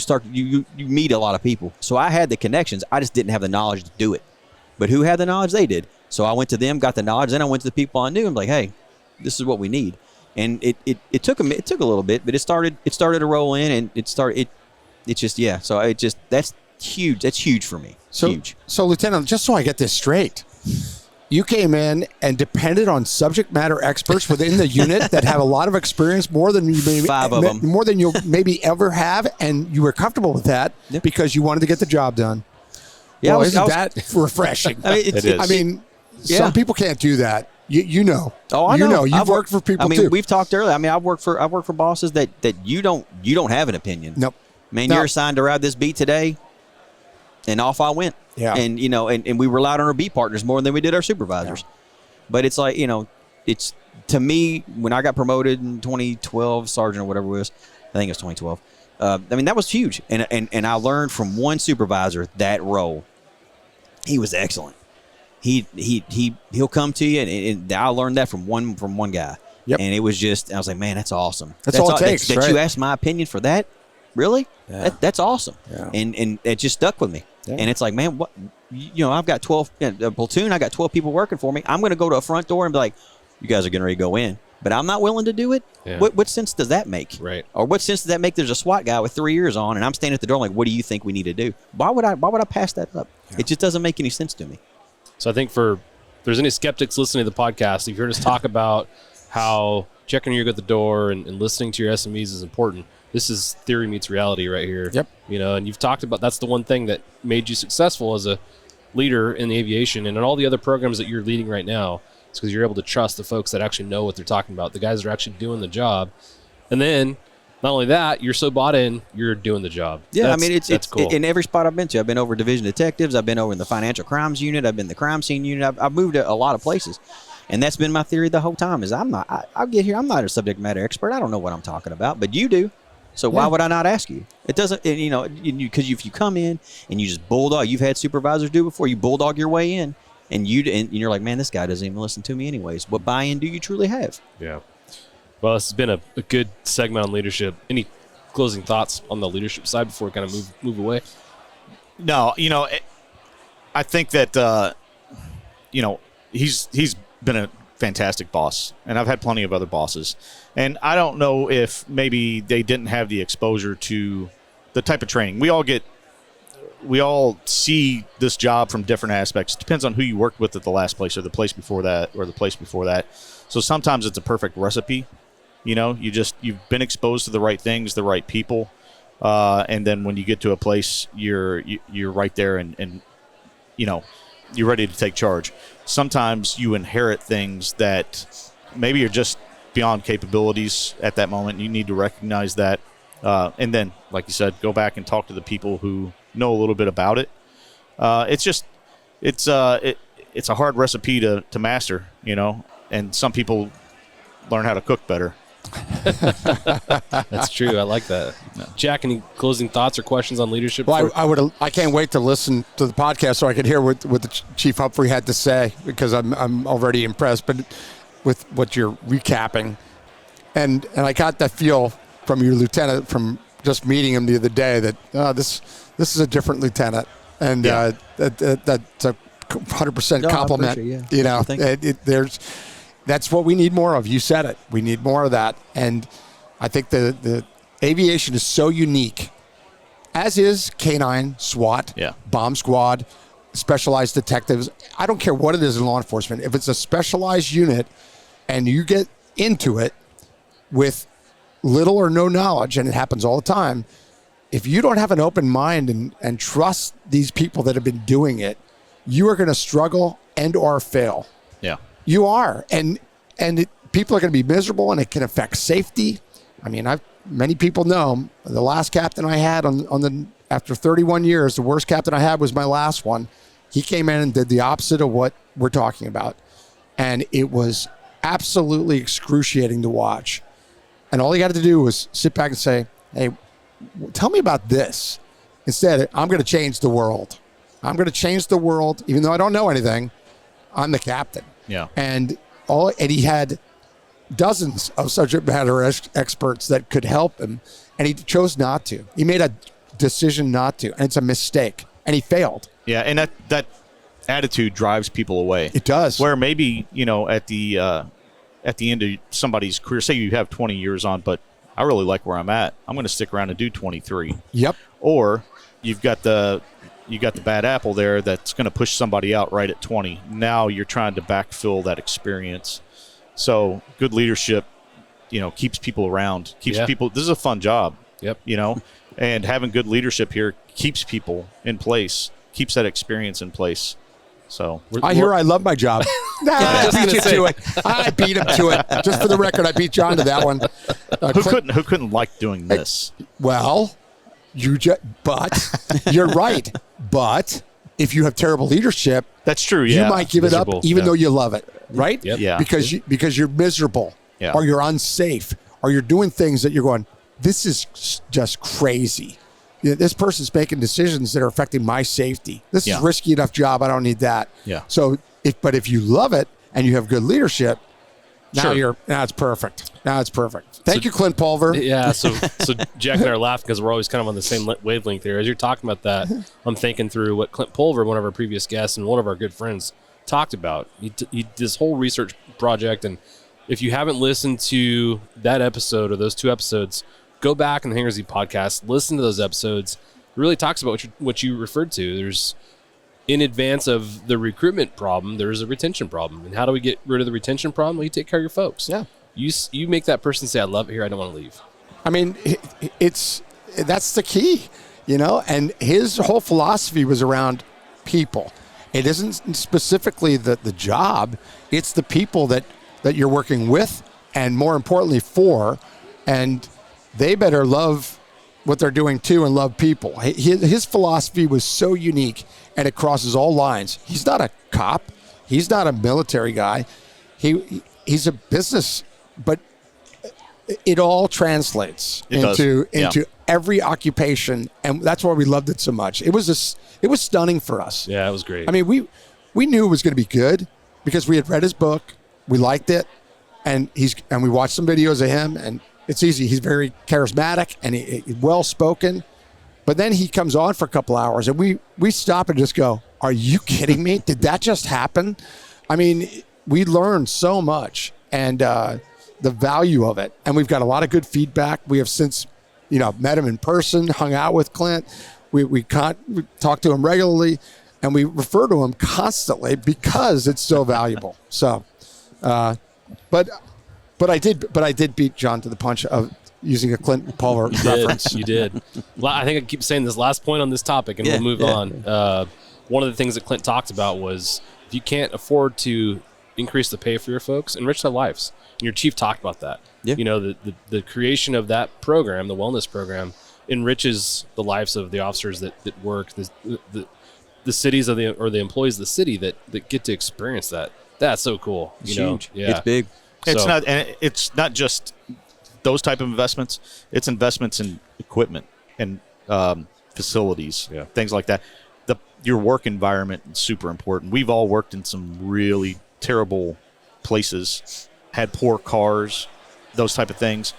meet a lot of people. So I had the connections. I just didn't have the knowledge to do it. But who had the knowledge? They did. So I went to them, got the knowledge. Then I went to the people I knew and like, hey, this is what we need. And it took a little bit, but it started to roll in, and it's just yeah. So that's huge. That's huge for me. Huge. So Lieutenant, just so I get this straight, you came in and depended on subject matter experts within the unit that have a lot of experience, more than you maybe 5 of them, more than you'll maybe ever have, and you were comfortable with that because you wanted to get the job done. Yeah, well, isn't that refreshing? I mean, it is. I mean, some people can't do that. You know. Oh, I know. You know. You've worked for people too. We've talked earlier. I mean, I've worked for bosses that you don't have an opinion. Nope. Man, you're assigned to ride this beat today, and off I went. Yeah. And you know, and we relied on our beat partners more than we did our supervisors. Yeah. But it's like, you know, it's to me when I got promoted in 2012, sergeant or whatever it was, I think it was 2012. I mean, that was huge, and I learned from one supervisor that role. He was excellent. He'll come to you, and I learned that from one guy. Yep. And it was just, I was like, man, that's awesome. That's all it takes. That you asked my opinion for that, really? Yeah. That's awesome. Yeah. And it just stuck with me. Yeah. And it's like, man, what? You know, I've got 12 a platoon. I got 12 people working for me. I'm going to go to a front door and be like, you guys are getting ready to go in, but I'm not willing to do it. Yeah. What sense does that make? Right. Or what sense does that make? There's a SWAT guy with 3 years on, and I'm standing at the door like, what do you think we need to do? Why would I pass that up? Yeah. It just doesn't make any sense to me. So I think if there's any skeptics listening to the podcast, if you heard us talk about how checking your at the door and listening to your SMEs is important, this is theory meets reality right here. Yep. You know, and you've talked about that's the one thing that made you successful as a leader in the aviation and in all the other programs that you're leading right now. It's because you're able to trust the folks that actually know what they're talking about, the guys that are actually doing the job. And then not only that, you're so bought in, you're doing the job. Yeah, I mean, it's cool. In every spot I've been to. I've been over division detectives. I've been over in the financial crimes unit. I've been in the crime scene unit. I've moved to a lot of places. And that's been my theory the whole time is I'll get here. I'm not a subject matter expert. I don't know what I'm talking about, but you do. So why would I not ask you? It doesn't, you know, because if you come in and you just bulldog, you've had supervisors do before, you bulldog your way in, and you're like, man, this guy doesn't even listen to me anyways. What buy-in do you truly have? Yeah. Well, this has been a good segment on leadership. Any closing thoughts on the leadership side before we kind of move away? No, you know, I think that you know, he's been a fantastic boss, and I've had plenty of other bosses, and I don't know if maybe they didn't have the exposure to the type of training. We all see this job from different aspects. It depends on who you worked with at the last place or the place before that or the place before that. So sometimes it's a perfect recipe. You know, you've been exposed to the right things, the right people, and then when you get to a place, you're right there, and you know, you're ready to take charge. Sometimes you inherit things that maybe are just beyond capabilities at that moment. You need to recognize that, and then, like you said, go back and talk to the people who know a little bit about it. It's a hard recipe to master, you know, and some people learn how to cook better. That's true. I like that. Jack, any closing thoughts or questions on leadership? Well, I can't wait to listen to the podcast so I can hear what the Chief Humphrey had to say, because I'm already impressed. But with what you're recapping, and I got that feel from your lieutenant from just meeting him the other day that this is a different lieutenant, and that's a 100% compliment. You know, that's what we need more of. You said it. We need more of that. And I think the aviation is so unique, as is K9, SWAT, bomb squad, specialized detectives. I don't care what it is in law enforcement. If it's a specialized unit and you get into it with little or no knowledge, and it happens all the time, if you don't have an open mind and trust these people that have been doing it, you are going to struggle and or fail. Yeah. You are, and people are going to be miserable, and it can affect safety. I mean, many people know the last captain I had after 31 years, the worst captain I had was my last one. He came in and did the opposite of what we're talking about, and it was absolutely excruciating to watch. And all he had to do was sit back and say, "Hey, tell me about this." Instead, I'm going to change the world. I'm going to change the world, even though I don't know anything. I'm the captain. Yeah. And he had dozens of subject matter experts that could help him, and he chose not to. He made a decision not to, and it's a mistake, and he failed. Yeah, and that attitude drives people away. It does. Where maybe, at the end of somebody's career, say you have 20 years on, but I really like where I'm at, I'm going to stick around and do 23. Yep. Or you've got the bad apple there that's going to push somebody out right at 20. Now you're trying to backfill that experience. So good leadership, keeps people around, keeps people. This is a fun job. Yep. And having good leadership here keeps people in place, keeps that experience in place. So I love my job. I beat you to it. I beat him to it. Just for the record, I beat John to that one. Who couldn't like doing this? Well, but you're right. But if you have terrible leadership, that's true. Yeah, you might give it up even though you love it, right? Yep. Yeah, because you're miserable, or you're unsafe, or you're doing things that you're going, this is just crazy. This person's making decisions that are affecting my safety. This is a risky enough job. I don't need that. Yeah. So if you love it and you have good leadership, now it's perfect. Now it's perfect. Thank you, Clint Pulver. Yeah. So Jack and I are laughing because we're always kind of on the same wavelength here. As you're talking about that, I'm thinking through what Clint Pulver, one of our previous guests and one of our good friends, talked about. He did this whole research project, and if you haven't listened to that episode or those two episodes, go back in the Hangar Z podcast, listen to those episodes. It really talks about what you referred to. There's, in advance of the recruitment problem, there's a retention problem. And how do we get rid of the retention problem? Well, you take care of your folks. Yeah. You make that person say, I love it here, I don't want to leave. I mean, that's the key, and his whole philosophy was around people. It isn't specifically the job. It's the people that you're working with, and more importantly for, and they better love what they're doing too and love people. His philosophy was so unique, and it crosses all lines. He's not a cop. He's not a military guy. He's a business, but it all translates into every occupation, and that's why we loved it so much. It was stunning for us. Yeah, it was great. I mean, we knew it was going to be good because we had read his book, we liked it, and we watched some videos of him, and it's easy. He's very charismatic and he's well-spoken. But then he comes on for a couple hours, and we stop and just go, are you kidding me? Did that just happen? I mean, we learned so much, and the value of it. And we've got a lot of good feedback. We have since, met him in person, hung out with Clint. We talk to him regularly, and we refer to him constantly because it's so valuable. So, But I did beat John to the punch of using a Clint Pulver reference. You did. Well, I think I keep saying this last point on this topic, and we'll move on. One of the things that Clint talked about was if you can't afford to increase the pay for your folks, enrich their lives. And your chief talked about that. Yeah. The creation of that program, the wellness program, enriches the lives of the officers that work, the cities or the employees of the city that get to experience that. That's so cool. It's huge. Yeah. It's big. It's not just those type of investments. It's investments in equipment and facilities, things like that. Your work environment is super important. We've all worked in some really terrible places, had poor cars, those type of things,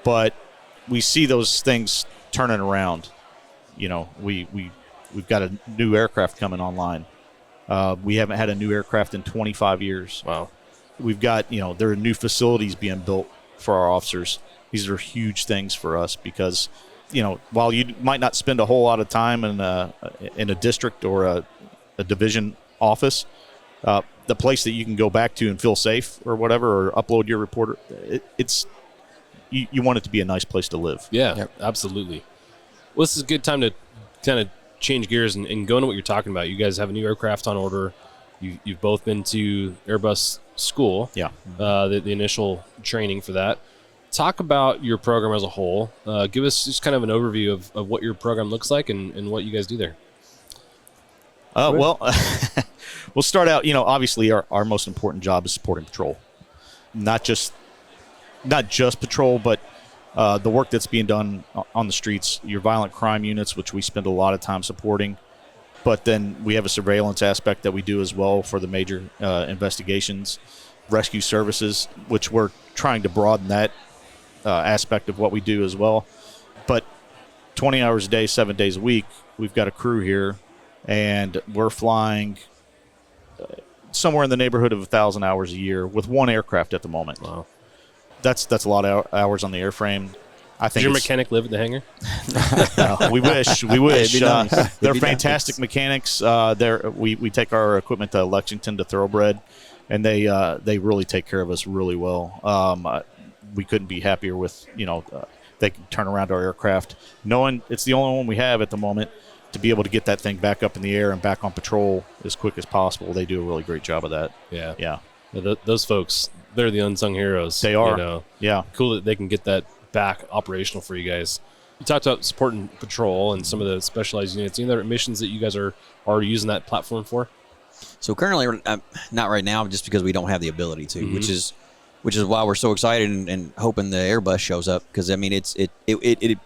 but we see those things turning around. You know, we've got a new aircraft coming online. We haven't had a new aircraft in 25 years. Wow. We've got, there are new facilities being built for our officers. These are huge things for us because, while you might not spend a whole lot of time in a district or a division office, the place that you can go back to and feel safe or whatever, or upload your report, you want it to be a nice place to live. Yeah, absolutely. Well, this is a good time to kind of change gears and go into what you're talking about. You guys have a new aircraft on order. You've both been to Airbus school. Yeah. The initial training for that. Talk about your program as a whole. Give us just kind of an overview of what your program looks like and what you guys do there. Well, we'll start out, obviously our most important job is supporting patrol. Not just patrol, but the work that's being done on the streets, your violent crime units, which we spend a lot of time supporting. But then we have a surveillance aspect that we do as well for the major investigations, rescue services, which we're trying to broaden that aspect of what we do as well. But 20 hours a day, 7 days a week, we've got a crew here, and we're flying somewhere in the neighborhood of 1,000 hours a year with one aircraft at the moment. Wow. That's a lot of hours on the airframe. I think Does your mechanic live at the hangar? we wish. We wish. Nice. They're fantastic mechanics. We take our equipment to Lexington to Thoroughbred, and they really take care of us really well. We couldn't be happier with, they can turn around our aircraft, knowing it's the only one we have at the moment, to be able to get that thing back up in the air and back on patrol as quick as possible. They do a really great job of that. Yeah. Yeah. Those folks, they're the unsung heroes. They are. Yeah. Cool that they can get that back operational for you guys. You talked about supporting patrol and some of the specialized units. Any other missions that you guys are using that platform for? So currently, not right now, just because we don't have the ability to, which is why we're so excited and hoping the Airbus shows up, because I mean it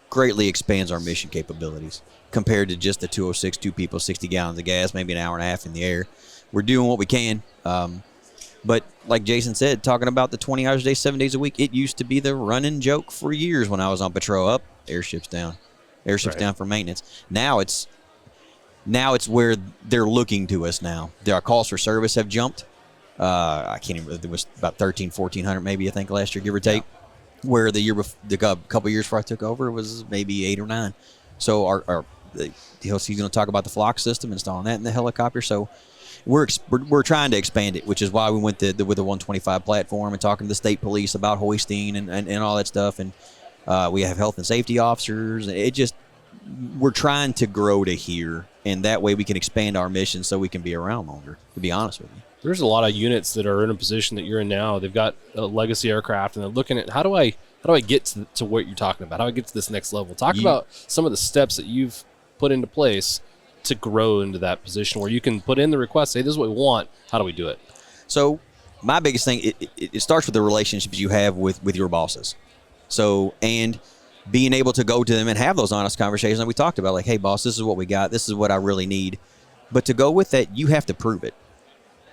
greatly expands our mission capabilities compared to just the 206, 2 people, 60 gallons of gas, maybe an hour and a half in the air. We're doing what we can. But like Jason said, talking about the 20 hours a day, 7 days a week, it used to be the running joke for years when I was on patrol. Up, airships down, down for maintenance. Now it's where they're looking to us now. Our calls for service have jumped. I can't even. It was about 1,400 maybe, I think, last year, give or take. Yeah. Where the couple years before I took over, it was maybe 8 or 9. So he's going to talk about the flock system, installing that in the helicopter. So we're trying to expand it, which is why we went with the 125 platform and talking to the state police about hoisting and all that stuff. And we have health and safety officers. We're trying to grow to here, and that way we can expand our mission so we can be around longer, to be honest with you. There's a lot of units that are in a position that you're in now. They've got a legacy aircraft, and they're looking at how do I get to what you're talking about? How do I get to this next level? Talk about some of the steps that you've put into place to grow into that position where you can put in the request, say, this is what we want. How do we do it? So my biggest thing, it starts with the relationships you have with your bosses. So, and being able to go to them and have those honest conversations that we talked about, like, hey, boss, this is what we got. This is what I really need. But to go with that, you have to prove it.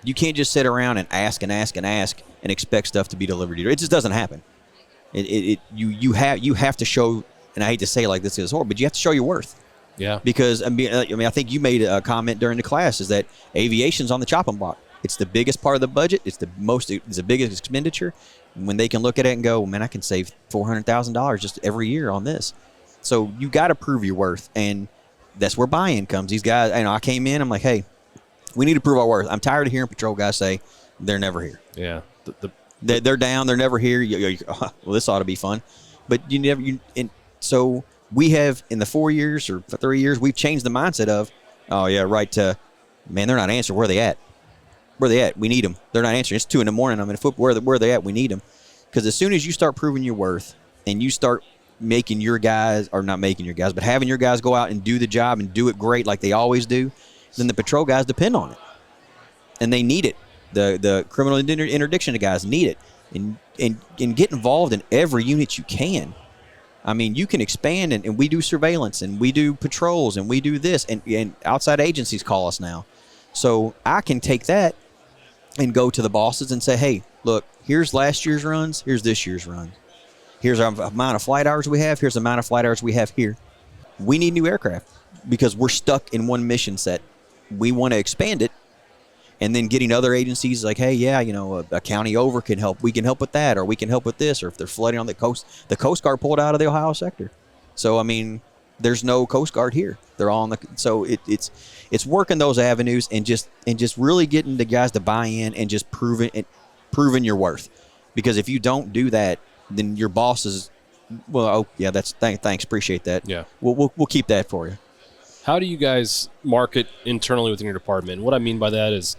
You can't just sit around and ask and expect stuff to be delivered to you. It just doesn't happen. You have to show, and I hate to say it like this is horrible, but you have to show your worth. Yeah. Because I think you made a comment during the class is that aviation's on the chopping block. It's the biggest part of the budget. It's the biggest expenditure. And when they can look at it and go, man, I can save $400,000 just every year on this. So you got to prove your worth, and that's where buy-in comes. These guys, I came in, I'm like, hey, we need to prove our worth. I'm tired of hearing patrol guys say they're never here. Yeah. They're down. They're never here. Well, this ought to be fun. But so we have, in the 4 years or 3 years, we've changed the mindset of, oh, yeah, right, to, man, they're not answering. Where are they at? Where are they at? We need them. They're not answering. It's 2 a.m. I'm in football. Where are they at? We need them. Because as soon as you start proving your worth and you start making your guys, or not making your guys, but having your guys go out and do the job and do it great like they always do, then the patrol guys depend on it. And they need it. The criminal interdiction guys need it. and get involved in every unit you can. I mean, you can expand, and we do surveillance, and we do patrols, and we do this, and outside agencies call us now. So I can take that and go to the bosses and say, hey, look, here's last year's runs, here's this year's runs. Here's our amount of flight hours we have, here's the amount of flight hours we have here. We need new aircraft because we're stuck in one mission set. We want to expand it, and then getting other agencies like, hey, yeah, a county over can help. We can help with that, or we can help with this, or if they're flooding on the Coast Guard pulled out of the Ohio sector. So, I mean, there's no Coast Guard here. They're all on so it's working those avenues and just really getting the guys to buy in and just proving your worth. Because if you don't do that, then your bosses, thanks, appreciate that. Yeah, we'll keep that for you. How do you guys market internally within your department? And what I mean by that is,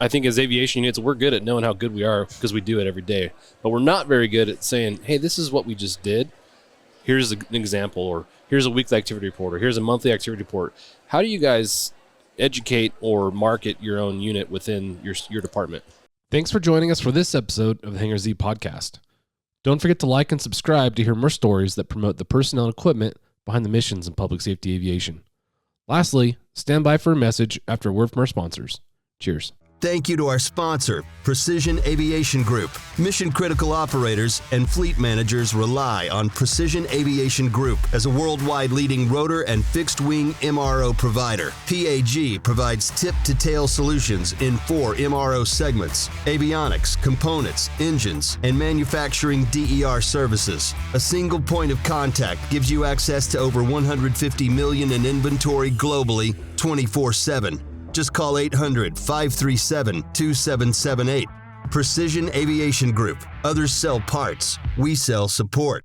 I think as aviation units, we're good at knowing how good we are because we do it every day. But we're not very good at saying, hey, this is what we just did. Here's an example, or here's a weekly activity report, or here's a monthly activity report. How do you guys educate or market your own unit within your department? Thanks for joining us for this episode of the Hangar Z podcast. Don't forget to like and subscribe to hear more stories that promote the personnel and equipment behind the missions in public safety aviation. Lastly, stand by for a message after a word from our sponsors. Cheers. Thank you to our sponsor, Precision Aviation Group. Mission-critical operators and fleet managers rely on Precision Aviation Group as a worldwide leading rotor and fixed-wing MRO provider. PAG provides tip-to-tail solutions in 4 MRO segments: avionics, components, engines, and manufacturing DER services. A single point of contact gives you access to over 150 million in inventory globally, 24/7. Just call 800-537-2778. Precision Aviation Group. Others sell parts. We sell support.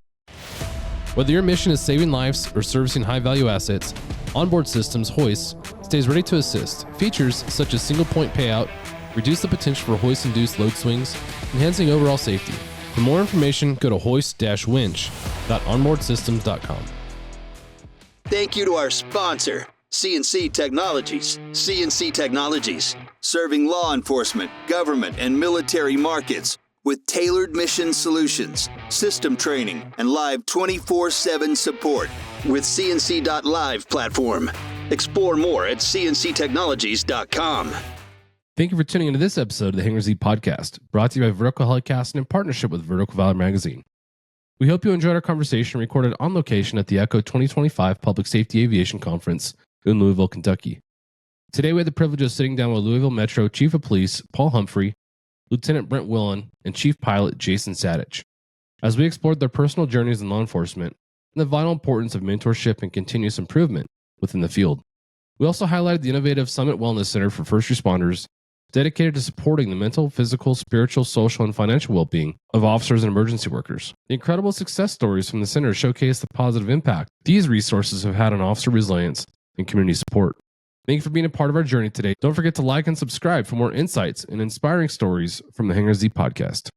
Whether your mission is saving lives or servicing high-value assets, Onboard Systems Hoist stays ready to assist. Features such as single-point payout reduce the potential for hoist-induced load swings, enhancing overall safety. For more information, go to hoist-winch.onboardsystems.com. Thank you to our sponsor, CNC Technologies. CNC Technologies, serving law enforcement, government, and military markets with tailored mission solutions, system training, and live 24/7 support with CNC.live platform. Explore more at cnctechnologies.com. Thank you for tuning into this episode of the Hangar Z podcast, brought to you by Vertical Helicast in partnership with Vertical Valor Magazine. We hope you enjoyed our conversation recorded on location at the ECHO 2025 Public Safety Aviation Conference in Louisville, Kentucky. Today, we had the privilege of sitting down with Louisville Metro Chief of Police Paul Humphrey, Lieutenant Brent Willen, and Chief Pilot Jason Sattich, as we explored their personal journeys in law enforcement and the vital importance of mentorship and continuous improvement within the field. We also highlighted the innovative Summit Wellness Center for First Responders, dedicated to supporting the mental, physical, spiritual, social, and financial well-being of officers and emergency workers. The incredible success stories from the center showcase the positive impact these resources have had on officer resilience and community support. Thank you for being a part of our journey today. Don't forget to like and subscribe for more insights and inspiring stories from the Hangar Z podcast.